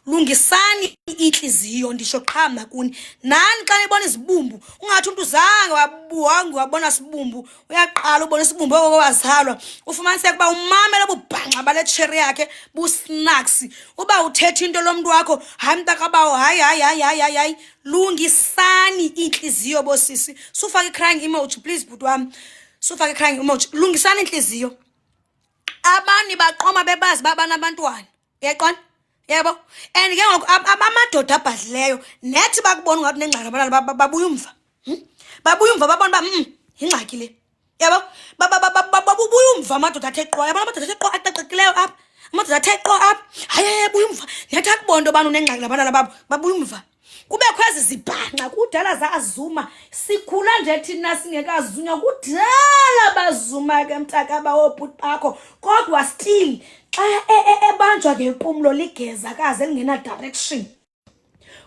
lungisani inhliziyo ndisho qhama kuni nani xa nibona izibumbu ungathi umuntu uzange wabona sibumbu uyaqala ubona isibumbu okwazalwa ufumaniseke kuba umamela bubhanqa bale cherry yakhe busnacks uba uthetha into lomuntu wakho hayi mntakabawo hayi lungisani inhliziyo bosisi sufaka crying emoji please bhuti wami sufaka crying emoji lungisani inhliziyo abani baqoma bebazi babana abantwana uyaqona yebo and ke ngoku amadoda abhadlileyo nethi bakubona ngathi nengxaki abantwana babuya umva babona ba ingxaki le yebo babuya umva amadoda athe qwa yabo amadoda athe qwa aqeqekileyo apha amadoda athe qwa apha hayi buya umva nethi akubona into bani unengxaki labantwana babo babuya umva kube khwezi zibhanqa kudala zaazuma sikhula nje thina singekazunywa kudala bazuma ke mtaka bawobhuti bakho kodwa still xa ebanjwa ngequmlo ligeza kaze lingena direction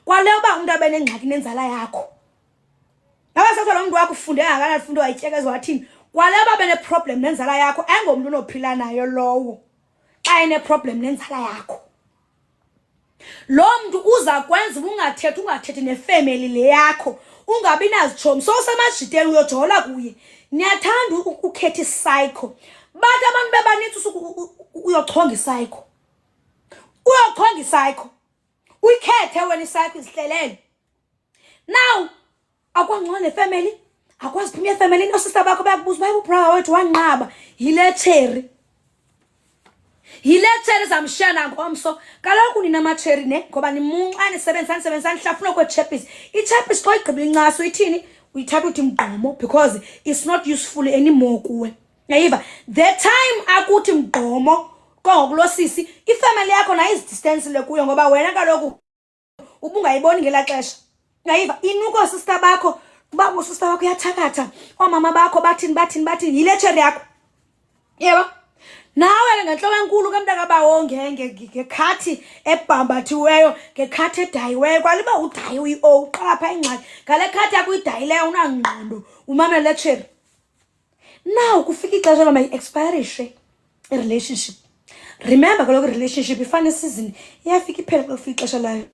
kwaleyo ba umuntu abenengxaki nenzala yakho nabasetho lo muntu wakho ufunde ngakana ufunde wayityekeza wathini kwaleyo ba bene problem nenzala yakho engomuntu unophila nayo lowo xa ene problem nenzala yakho lo muntu uza kwenza ungathethi nefamily le yakho ungabi nazichomi so semajiteni uyojola kuye niyathanda ukukhetha psycho bathi abantu bebanitsi uyochonga psycho uyikhethe wena psycho isihlelele now akwangcono nefamily akwazi phumia family nosista bakho bayakubuza bayibu brother wethu wanqaba yile cherry zamshana ngomso kaloku nina macherry ngoba nimunxane sebenzani hlafuna kwechapis ichapis ko igqiba incaso ithini uyithatha uthi mgqomo because it's not useful anymore kuwe yayiva the time akuthi mgqomo kongokulosisi ifamily yakho na is distance le kuyo ngoba wena kaloku ubungayiboni ngela xesha Yayiva inuko sister bakho babo sister wakho yathakatha omama bakho bathini yilecture yakho yeba nawe ngenhloko enkulu kamntaka bawo ngekhathi ebhambathiweyo ngekhathi edayiweyo kwaliba udayi uqala pha ingxaki ngale khathi yakho idayileyo unangqondo umama lecture now kufika ixesha loma expirishe a relationship. Remember kaloku relationship ifana season iyafika iphela kufika ixesha layo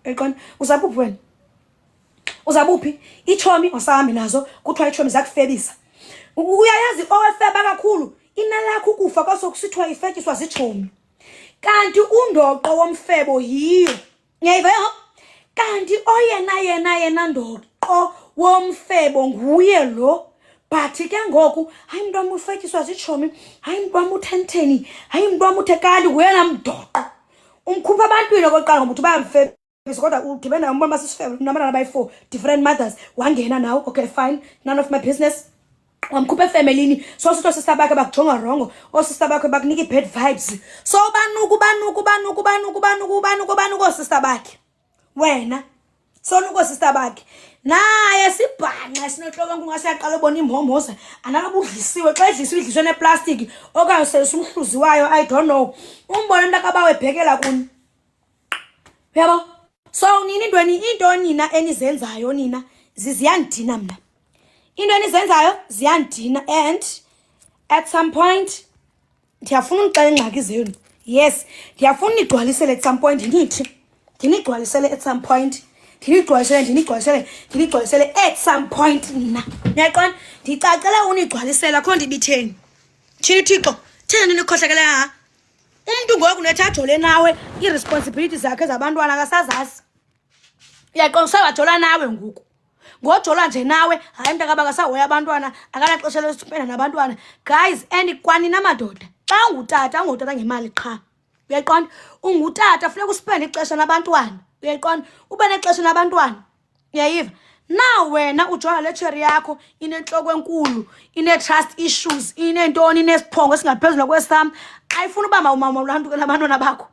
eqona uzabuphi wena uzabuphi ichomi osahambi nazo kuthiwa ichomi zakufebisa uyayazi owefeba kakhulu inalakho ukufa kwasokusithiwa ifetyiswa zichomi kanti undoqo womfebo yiyo ngiyayiva kanti oyena ndoqo womfebo nguye lo but ke ngoku hayi mntwana ufetyiswa zichomi hayi mntwana uthenteni hayi mntwana uthekali uyena mdoqo umkhupha abantwini okoqala ngoba uthi bayamfebisa kodwa udibene nomuntu masisifebe nabantwana abayi-4 different mothers wangena nawo okay fine none of my business wamkhupha efamilini so sitho sister bakhe bakujonga wrong sister bakhe bakunika bad vibes so banuku sister bakhe wena so nuko sister bakhe naye sibhanqa sinohloko kungasiyaqala ubona imhomhoza analobudlisiwe xa idliswe neplastic okanye sesumhluziwayo I don't know umbona mntakabawe ebhekela kuni yabo so nini into nina enizenzayo nina ziyandina mna into enizenzayo ziyandina and at some point ndiyafuna uxela ingxaki zenu yes ndiyafuna nigcwalisele at some point ndinigcwalisele at some point ndinigcwalisele at some point nina yaqona ndicacele unigcwalisela kho ndibitheni Thixo thina nikhohlekele umuntu ngoku nethathole nawe irresponsibility zakhe zabantwana akasazazi yaqona usawajola nawe ngoku ngojola nje nawe hayi mntaka bakasahoya abantwana akalaxesha lesipenda nabantwana guys and kwanina madoda xa ungutata ngemali qha uyaqona ungutata funeka usipende ixesha nabantwana uyaqona ube nexesha nabantwana uyayiva now wena ujonga lecture yakho inenhloko enkulu ine-trust issues inentoni inesiphongo esingaphezulu kwesam ayifuna uba mawumama ulantuke nabantwana bakho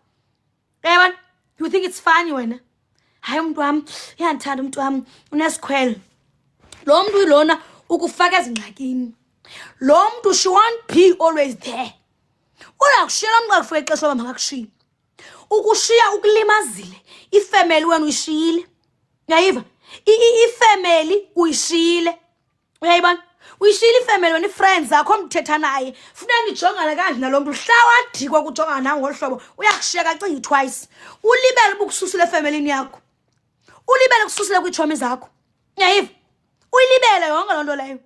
yabona you think it's funny wena hayi umuntu wami uyandithanda umuntu wami unesikhwele lo muntu ilona ukufaka ezingxakini lo muntu she won't be always there uyakushiyela umuntu akufika ixesha loba makakushiye ukushiya ukulimazile ifamily wena uyishiyile uyayiva ifamily uyishiyile uyayibona uyishiyile ifamily wena ifriends zakho mthetha naye funeka nijongana kanje nalo muntu hla wadikwa kujongana nawe ngolhlobo uyakushiya kacingi twice ulibele ukususula efamilini yakho ulibele kususela kwiitshomi zakho uyayiva uyilibele yonke loo nto leyo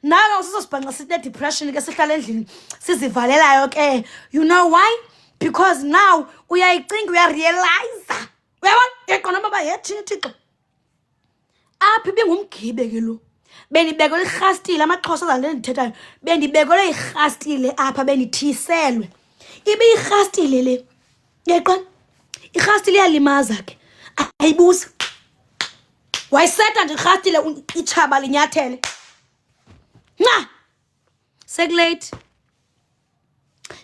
nawe usizosibhanqa sithi depression ke sihlala endlini sizivalelayo ke you know why because now uyayicinga uyarealize uyabona yaqona baba Thixo aphi bengumgibe ke lo bendibekelwe irhastile amaxhosa azale ndithethayo bendibekelwe irhastile apha bendithiselwe ibe irhastile le yaqona irhastile iyalimaza ke ayibuza wayiseta nje irhastile ichaba linyathele sekulate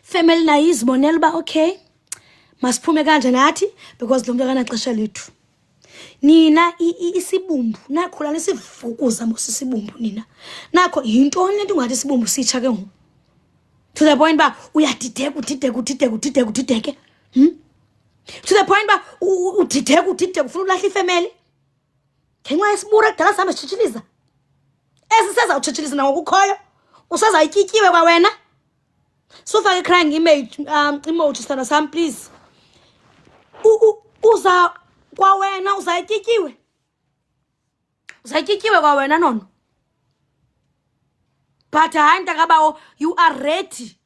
family nayo izibonela uba okay masiphume kanje nathi because lo muntu akanaxesha lethu nina isibumbu nakhula nisivukuza mosisibumbu nina nakho yintoni lento ungathi isibumbu sitsha ke ngoku to the point ba uyadideka udideke to the point ba udideka ufuna ulahla ifamily ngenxa yesibura kudala sihambe sitshitshiliza esiseza utshitshiliza nangokukhoyo usezayityikiwe kwa wena sufake crying emoji sithanda sam please uza kwa wena uzayityikiwe kwa wena nono but hayi mntakabawo you are ready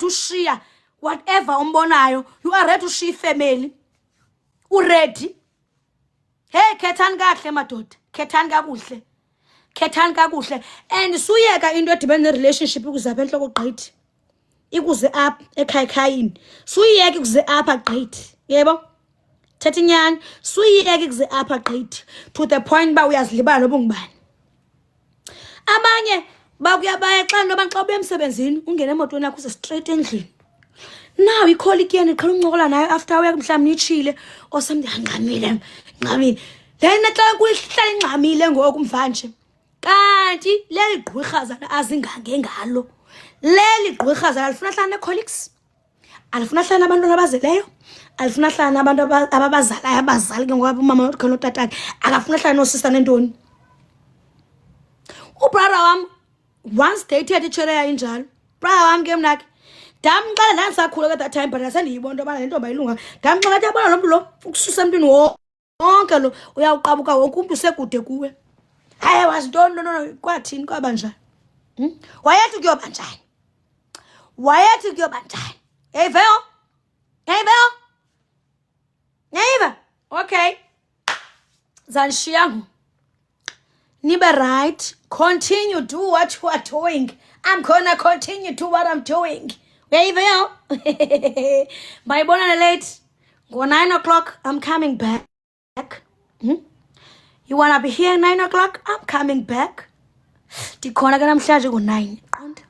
ushiya whatever umbonayo you are ready ushiya ifamily uready hey khethani kahle madoda khethani kakuhle and suyeka into edibene relationship ukuzapha enhloko gqithi ikuze apha ekhaykhayini suyiyeke kuze apha gqithi yebo thetha inyani suyiyeke kuze apha gqithi to the point ba uyazilibala noba ngubani abanye bakuyabaya xa noba xa ubuya emsebenzini ungene emotweni yakho straight endlini now icolleague yenu iqhala uncokola nayo after work mhlawumbe nitshile or something ngqamile then naxa kuyihlala ingxamile ngoku mvanje kanti leli gqwirhazana azingange ngalo leli gqwirhazana alifuna hlala ne-colleagues alifuna hlala nabantu abazeleyo alifuna hlala nabantu ababazalayo abazali ke ngoba umama nokhona utatake akafuna hlala nosista nentoni ubrother wam once dated ichereya injalo brother wam ke mnake ndamxela ndandisakhula ke that time but asendiyibona into yobana le ntombi ayilunga ndamxela athi yabona lo mntu lo ukususa emntwini wonke lo uyawuqabuka wonke umntu usekude kuwe hayi wasintoni no kwathini kwaba njani wayethi kuyoba njani wayethi kuyoba njani Evel okay zanishiyangu nibe right continue do what you are doing I'm gonna continue do what I'm doing Evel mayibona late go 9 o'clock I'm coming back you wanna be here 9 o'clock I'm coming back ndikhona ke namhlanje ngo-9 qonda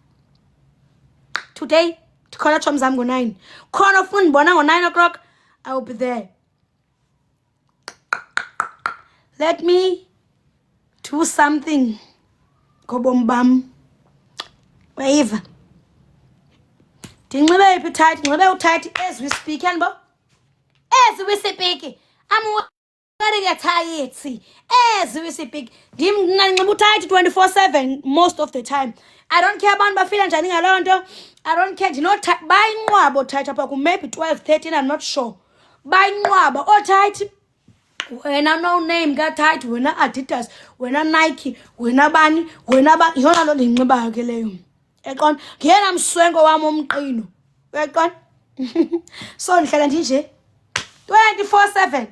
today ndikhona tshomi zam ngo-9 khona ufuna ndibona ngo-9 o'clock I will be there let me do something ngobomi bam wayiva ndinxibe yiphi tight ndinxibe utight as we speak and bo as we speak I'm get tired see as we speak ndinxibe utight 24/7 most of the time I don't care abantu bafila njani ngaloo nto I don't care bayinqwaba tight apha ku maybe 12-13 I'm not sure bayinqwaba tight wena no name ka tight wena Adidas wena Nike wena bani wena ba yona lo ndinxibayo ke leyo eqona ngiyena mswenko wami omqino eqona so ndihlala ndinje 24/7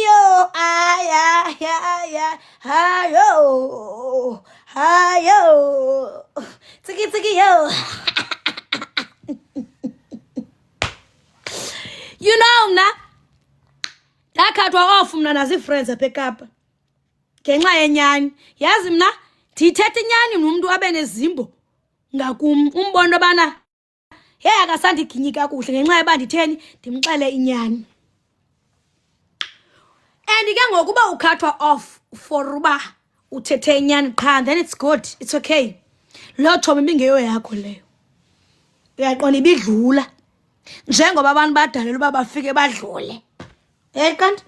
yo hayo tsiki yo you know mna ndakhathwa off mna nazi-friends apha eKapa ngenxa yenyani yazi mna ndithetha inyani nomntu abe nezimbo ngakum umbona obana hey akasandiginyi kakuhle ngenxa yoba nditheni ndimxele inyani and ke ngokuba ukhathwa off for uba uthethe inyani qha then it's good it's okay lo thomi ibingeyo yakho leyo uyaqona ibidlula njengoba abantu badalela uba bafike badlule kanti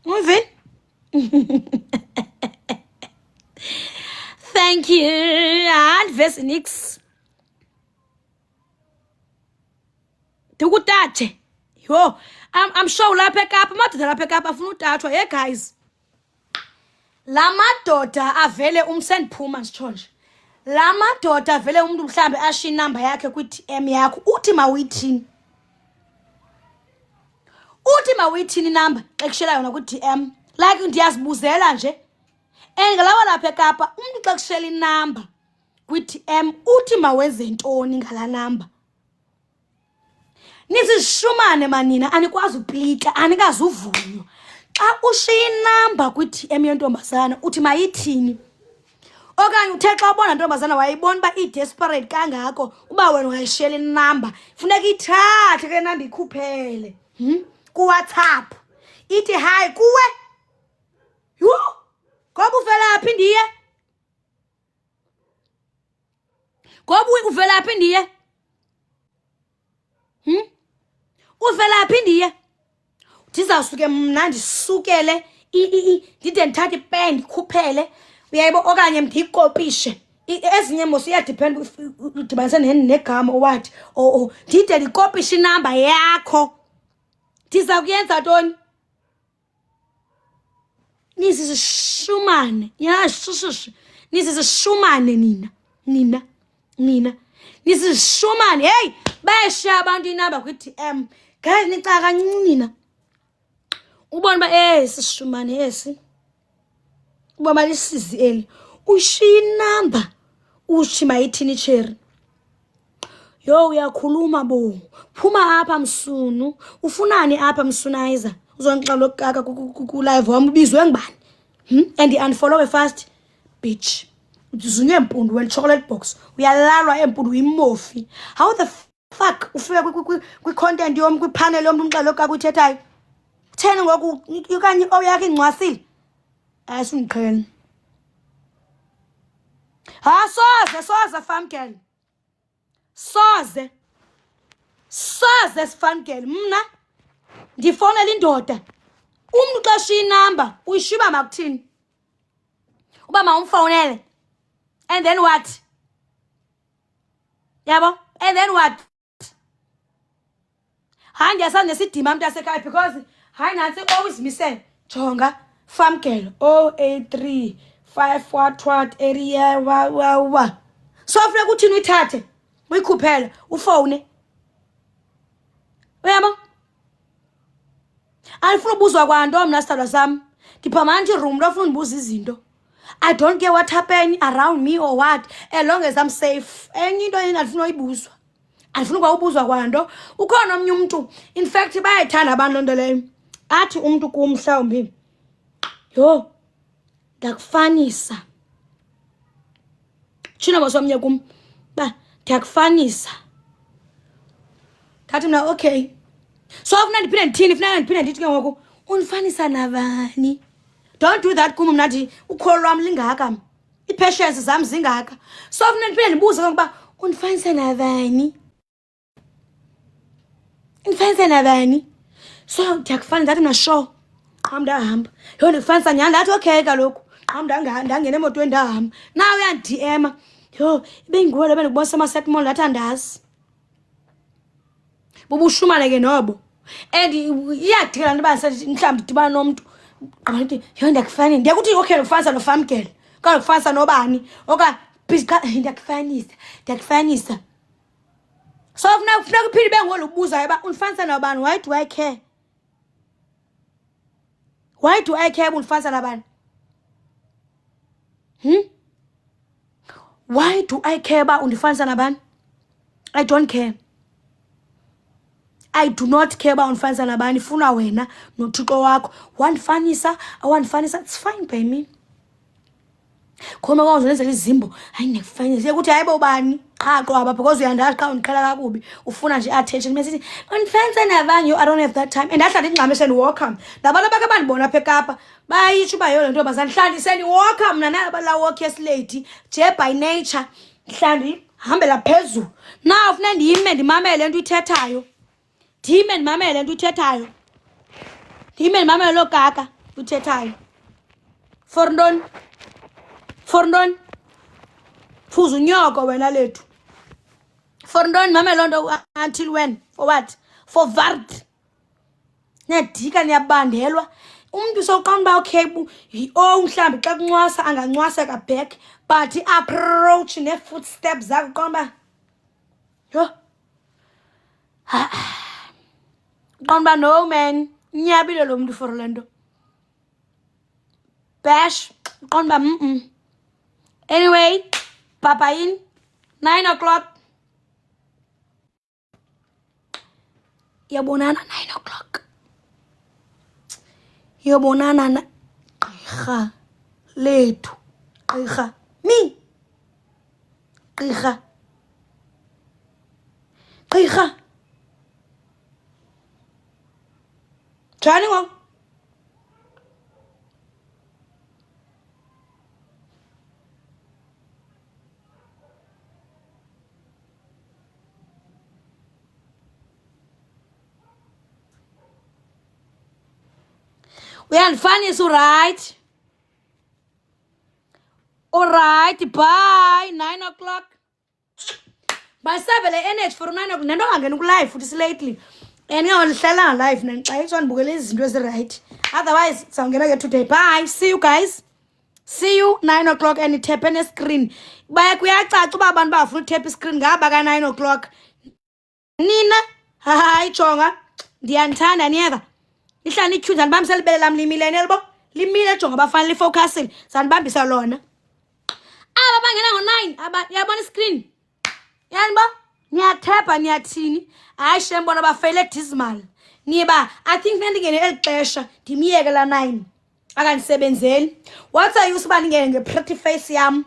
uve thank you and verse nix Tukutate yo I'm sure lapha eKapa madoda lapha eKapa afuna utathwa hey guys la madoda avele umsendiphuma sitshonje la madoda avele umuntu mhlambe ashiya inamba yakhe kwi-DM yakho uthi mawuyithini inamba exshela yona ku-DM like ndiyazibuzela nje ngalawa lapha eKapa umuntu xa kushela inamba kwi-DM uthi mawenze ntoni ngala namba nisishumane manina anikwazi uplika anikazi uvunywa xa ushiya inamba kwi-DM yentombazana uthi mayithini okanye uthe xa ubona ntombazana wayibona uba i-desperate kangako uba wena wayishiyela inamba funeka ithathe ke namba ikhuphele kuWhatsApp ithi hayi kuwe yho ngoba uvelaphi ndiye uvelaphi ndiye uvelaphi ndiye ndizawusuke mna ndisukele ndide ndithathe ipeni ndikhuphele uyayibo okanye ndiyikopishe ezinye mos iyadipenda udibanise negama owathi ndide ndikopishe inamba yakho ndiza kuyenza ntoni nisizishumane yashushush nisizishumane nina nisizishumane hey bashiya abantu inamba kwi-DM guys nicaka kancinci nina ubona uba sishumane esi ubona lisizi eli ushiya inamba uthi mayithini cherry yo uyakhuluma bo phuma apha msunu ufunani apha msunayiza uzongixela okaka ku-live wami ubizwe ngibani and unfollow fast bitch uzunywe empundu wena chocolate box uyalalwa empundu imofi how the fuck ufike kwi-content yomntu kwi-panel yomntu umxelo kakuyithethayo theni ngoku okanye oyakhe ingcwasile ayisindiqhela soze farm girl soze farm girl mna ndifonela indoda umntu xa shiya inamba uyishiba makuthini uba mawumfowunele and then what yabo and then what hayi ndiyasazi nesidima mntu asekhaya because hayi nantsi always misele jonga farm girl 083 5 what area wa so funeka uthini uyithathe uyikhuphela ufowune uyabo andifuna ubuzwa kwanto mna sithandwa sam ndiphamana room lofuna undibuza izinto I don't care what happened around me or what as long as I'm safe enye into endifuna uyibuzwa andifuna kwa ubuzwa kwanto ukhona omnye umuntu in fact bayayithanda abantu lonto leyo athi umuntu kumhlawumbi yo ndakufanisa thina bosomnye kum ba ndiyakufanisa thathi mna okay so ufuna ndiphinde ndithini funeka ndiphinde ndithi ke ngoku unifanisa nabani don't do that kum mna ndithi ukholo lwam lingaka ii-patience zam zingaka so funeka ndiphinde ndibuze ngokuba unifanisa nabani so ndiyakufana ndathi mna sure qha ndahamba yho ndikufanisa nyhani ndathi okay kaloku qha ndangena emotweni ndahamba nawe uyandidm yho ibeyinguwe le bendikubonisa emasetmall ndathi andazi bubushumane ke nobo and iyadila nto uba mhlawumbi ndidibana nomntu gqaba ndithi yho ndiyakufanisa ndiyakuthi okay ndikufanisa nofarm girl okanye ndikufanisa nobani okanye ndiyakufanisa so funeka uphinde ibe ngolo ubuzayo uba undifanisa nabani why do I care undifanisa nabani why do I care uba undifanisa nabani I don't care I do not care uba undifanisa nabani funa wena nothixo wakho wandifanisa awandifanisa it's fine by me khona kwawuzenzela izimbo hayi ndikufanisa ukuthi hayi bobani qha qwaba because uyandazi xa undiqhela kakubi ufuna nje attention mesithi undifanisa nabani I don't have that time and ahlala ingxamishe ndiwalker nabantu abake bandibona apha eKapa bayitsho uba yho le nto bazandihlala ndiwalker mna nabala walk yesilady je by nature mhlawumbi hambela phezulu now ufuna ndime ndimamele le nto ithethayo ndime ndimamele lo kaka uthethayo for ntoni fuza unyoko wena lethu for ntoni mame loo nto until when for what for vard niyadika niyabandelwa umntu soqonda uba okay mhlawumbi xa kuncwasa angancwaseka back but i-approach nee-footsteps zakho qonda uba yho qonda uba no man nyabile lo mntu for le nto bash qonda uba anyway papa in 9 o'clock yabonana 9 o'clock yabonana na gqirha lethu gqirha njani ngoku uyandifanisa alright bye 9 o'clock basave le energy for 9 o'clock nento angena ku-live futhi silately and ngawandihlalanga live nanixayiswa ndibukele izinto ezirayithi otherwise sizawungena ke today bye see you guys see you 9 o'clock and ithephe nescreen kuyacaca uba abantu bafuna uthepha iscreen ngaba ka-9 o'clock nina hayi jonga ndiyanithanda niyeva ihlala ityhu ndandibambisa libele lam limile nelbo limile jonga abafanele ifocusile zandibambisa lona aba bangena ngo-9 yabona iscreen yaniba niyathepha niyathini hayi shembona bafeyile dismal niba I think ndingene eli xesha ndimiyeke la 9 akandisebenzeli what's I use uba ndingene nge-pretty face yam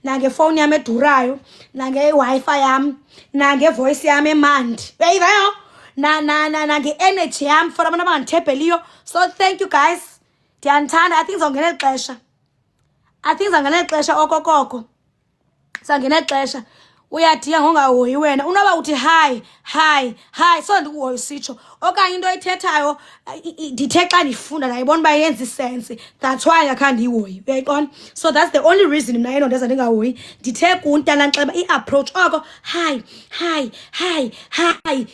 nangefowuni yam edurayo nange-Wi-Fi yam nangevoice yam emandi uyayivayo nange-energy yam for abantu abangandithembeliyo. So thank you guys, ndiyanithanda. I think izawungena eli xesha okokoko sangena xesha uyadinga ngongahoyi wena unoba uthi hayi so ndikuhoyi sitsho okanye into oyithethayo ndithe xa ndifunda ndayibona uba yenza isensi, that's why akha ndiyihoyi uyayiqona. So that's the only reason mna eno ndenza ndingahoyi. Ndithe kuntananxeba i-approach oko hayi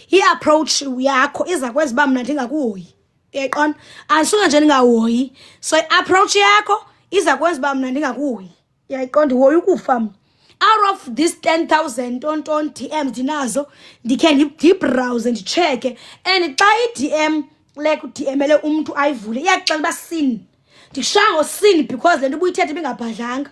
i-approach yakho iza kwenza uba mna ndingakuhoyi uyayiqona. Andisuka nje ndingahoyi, so i-approach yakho iza kwenza uba mna ndingakuhoyi uyayiqona. Ndihoyi ukufa mna. Out of this 10,000 tonton DMs ndinazo ndikhe ndibrowse ndicheke, and xa i-DM like udMele umntu ayivule iyaxela uba sin ndikushaya ngosin because le nto ubuyithetha ibingabhadlanga.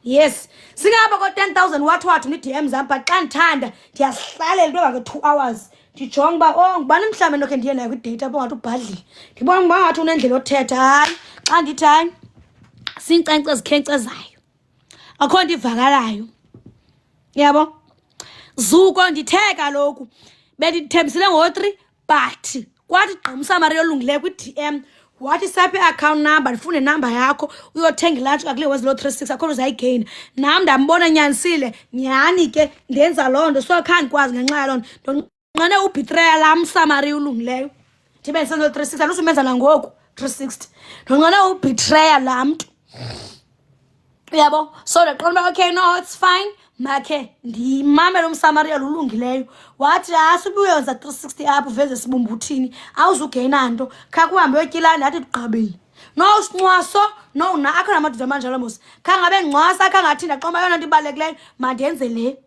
Yes, singaba ko-10,000 wathu ni-DM zam, but xa ndithanda ndiyazihlalela into kange-2 hours ndijonga uba ngubani mhlawumbi ndokhe ndiye nayo kwidate apho ngathi ubhadlile, ndibona uba ngathi unendlela othetha. Hayi xa ndithi hayi ziinkcenkce zikhenkcezayo akho nto ivakalayo yabo. Zuko ndithe kaloku bendithembisile ngo-3 but kwathi gqumsamari olungileyo kwi-DM wathi saphi i-account number ndifune inamba yakho uyothenga ilantshi kakule wezilo 36 akho uzayigeyina. Nam ndambona nyanisile nyhani ke ndenza loo nto, so khange ndikwazi ngenxa yaloo nto ndonqane ubhitreya laa msamari ulungileyo ndibe ndisenzo 36 alusumenza nangoku 360 ndonqane ubhitreya laa mntu uyabo. So ndaqonda uba okay no it's fine makhe ndimamele umsamariya lulungileyo wathi asubuyonza 360 apho veze sibumbuthini awuzugeyina nto khakuhambe yotyilana ndathi tuqabile no sincwaso no na akho namadoda amanjalo mos khangabe ngcwasa khangathi ndaqomba yona nto ibalulekileyo mandenze le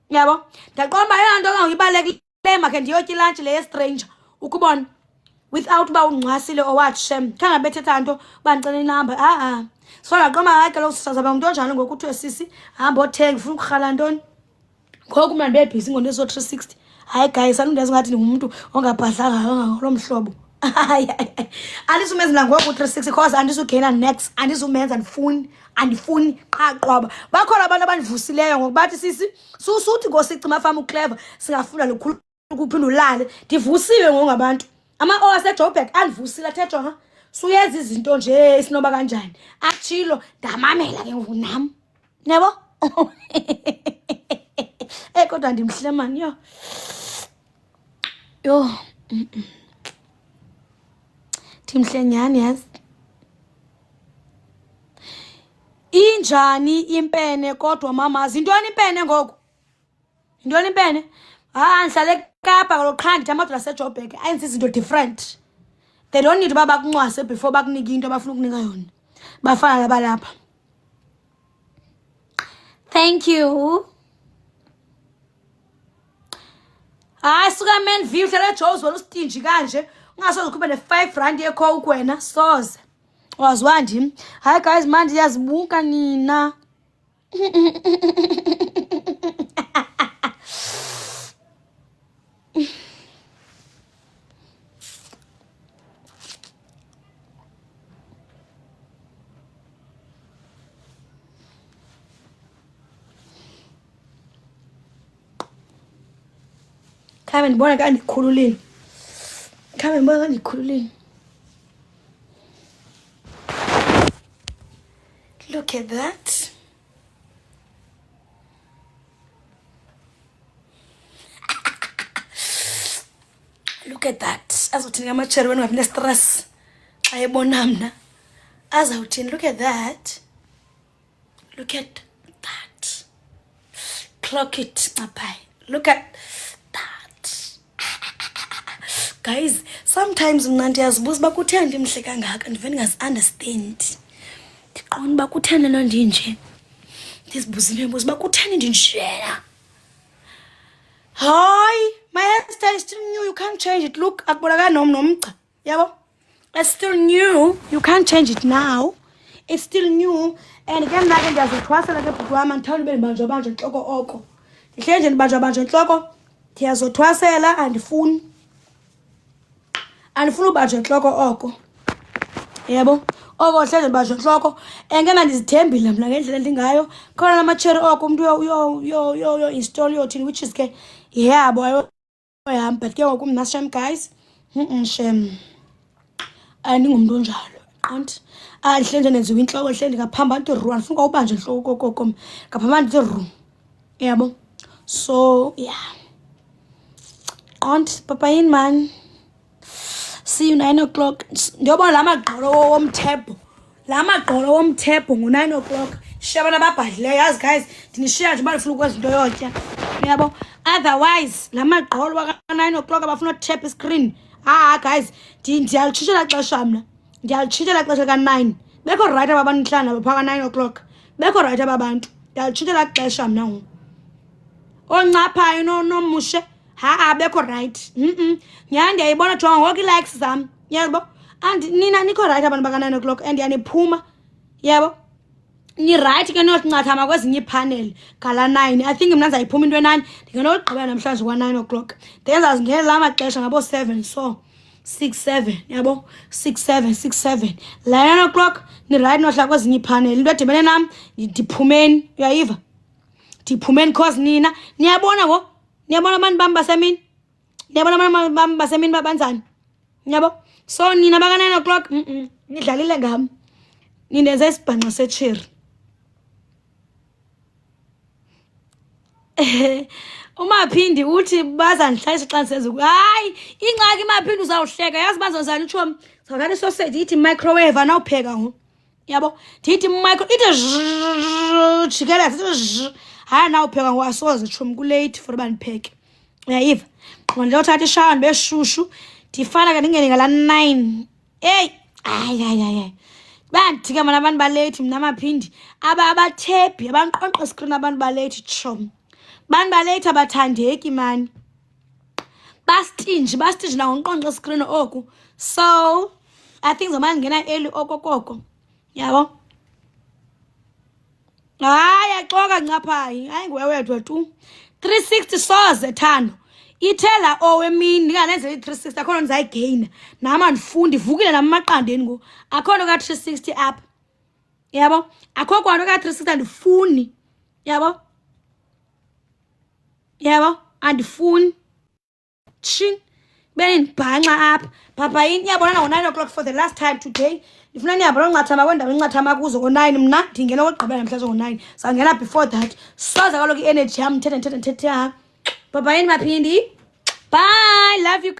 yabo. Ndaqomba yona nto kangiyibalulekileyo makhe ndiyotyilantshi le stranger ukubona without uba ungcwasile owathi shem khangabe thetha nto bandicela inamba so ndaqomba hayi kaloku sisazaba ngumntu onjani ngoku kuthiwe sisi hamba othenga ufuna ukurhala ntoni ngoku mna ndibebhizi ngonto 360. Hayi guys andiyazi ngathi ndingumntu ongabhadlanga ngolo mhlobo. Andisumenza nangoku 360 because andisugeyina next andisumenza andifuni qha qoba. Bakhona abantu abandivusileyo ngokubathi sisi susuthi ngosicima fama uclever singafunda lukhulu ukuphinda ulale ndivusiwe ngokungabantu ama-o aseJoburg andivusile athe jonga suyenza izinto nje esinoba kanjani atshilo ndamamela ke ngoku nam yabo. Kodwa ndimhle mani yo ndimhle nyhani yazi. Injani impene kodwa mamazi intoni impene ngoku intoni impene? Ndihlale eKapa kaloku qha ndithi amadoda aseJoburg ayenza izinto different. They don't need uba bakunxwase before bakunike into abafuna ukunika yona bafana nabalapha. Thank you. Hayi suka man view uhlala eJoes wena ustinji kanje ungasoze ukhuphe ne-5 yecoke wena soze waziwa ndim. Hayi guys manje ndiyazibuka nina. Khabe ndibona ka ndikhululile. Khabe ndibona ka ndikhululile. Look at that. Look at that. Azothini amacheri wena ungabi ne-stress xa ebona mna. Azawuthini look at that. Look at that. Clock it apha. Look at guys sometimes mna ndiyazibuza uba kutheni ndimhle kangaka ndivele ndingazi-understand ndiqonda uba kutheni loo ndinje ndizibuza imibuzo uba kutheni ndinjena. Hayi my hairstyle is still new, you can't change it. Look akubonakala nomgca yabo, it's still new, you can't change it now, it's still new. And ke mna ke ndiyazothwasela ke bhuti wam andithandi ube ndibanjwabanjwa entloko oko ndihleli nje ndibanjwabanjwa entloko ndiyazothwasela andifuni ubanjwa entloko oko yabo. oko hleze basho hloko engena ndizithembile mina ngendlela endingayo khona lama-cherry oko umuntu yo install yothini which is ke yabo ayahamba but ke ngoku mna shem guys shem andingumuntu onjalo qanti ndihle nje nenziwa intloko hle ndingaphamba ndithi ru andifuna ukubanje intloko kokom ngaphamba ndithi ru yabo so yeah qanti papa yini man see you 9 o'clock ndiyobona la magqolo womthebho ngo-9 o'clock shisha abantu ababhadlileyo yazi guys ndinishiya nje uba ndifuna ukwenza into yotya yabo otherwise la magqolo waka-9 o'clock abafuna uthepha iscreen guys ndiyalitshitshela xesha mna ndiyalitshitshela xesha ka-9 bekho right aba bantu ndihlala nabo phaka 9 o'clock bekho right aba bantu ndiyalitshitshela xesha mna ngoku oncaphayo nomushe bekho right nyhani ndiyayibona jonga ngoku i-likes zam yabo nina nikho right abantu baka-9 o'clock and yaniphuma yabo ni-right ke nosincathama kwezinye ipanel ngala 9 I think mna ndizayiphuma into e-9 ndingenogqibela namhlanje kwa-9 o'clock then zazingene la maxesha ngabo-7 so 6-7 yabo 6-7 la 9 o'clock ni-right nohlala kwezinye ipanel into edibene nam ndiphumeni uyayiva ndiphumeni cause nina niyabona abantu bam basemini babanjani yabo so nina baka-9 o'clock nidlalile ngam nindenze isibhanqa setsheri uMaphindi uthi bazandihlalisa xa ndisezuku hayi ingxaki Maphindi uzawuhleka yazi bazozala utshomi zawuthatha isoseji ithi microwave anawupheka ngoku yabo ndithi ithi jikeleza hayi nawupheka ngoku asoze tshomi kulate for uba ndipheke uyayiva ndiyothatha ishawa ndibe shushu ndifana ke ndingene ngala 9 hayi bandithike mna abantu balate mna Maphindi abathephi abanqonqa screen abantu balate tshomi bantu balate abathandeki mani bastinji nangonqonqa screen oku so I think zoma ndingena early okokoko yabo hayi axoka ncaphayi hayi nguwe wedwa tu 360 soze thando ithela owemini ndinganenzela i-360 akho nto ndizayigeyina nam andifundi ndivukile namaqandeni ngoku akho nto ka-360 apha yabo akho kwanto ka-360 andifuni yabo andifuni shin benindibhanxa apha papa yini niyabona ngo-9 o'clock for the last time today ndifuna niyabona oncathama kwendawo encathama kuzo ngo-9 mna ndingena okugqibela namhlanje ngo-9 sangena before that soze kaloku i-energy yam ndithethe papa yini Maphindi bye love you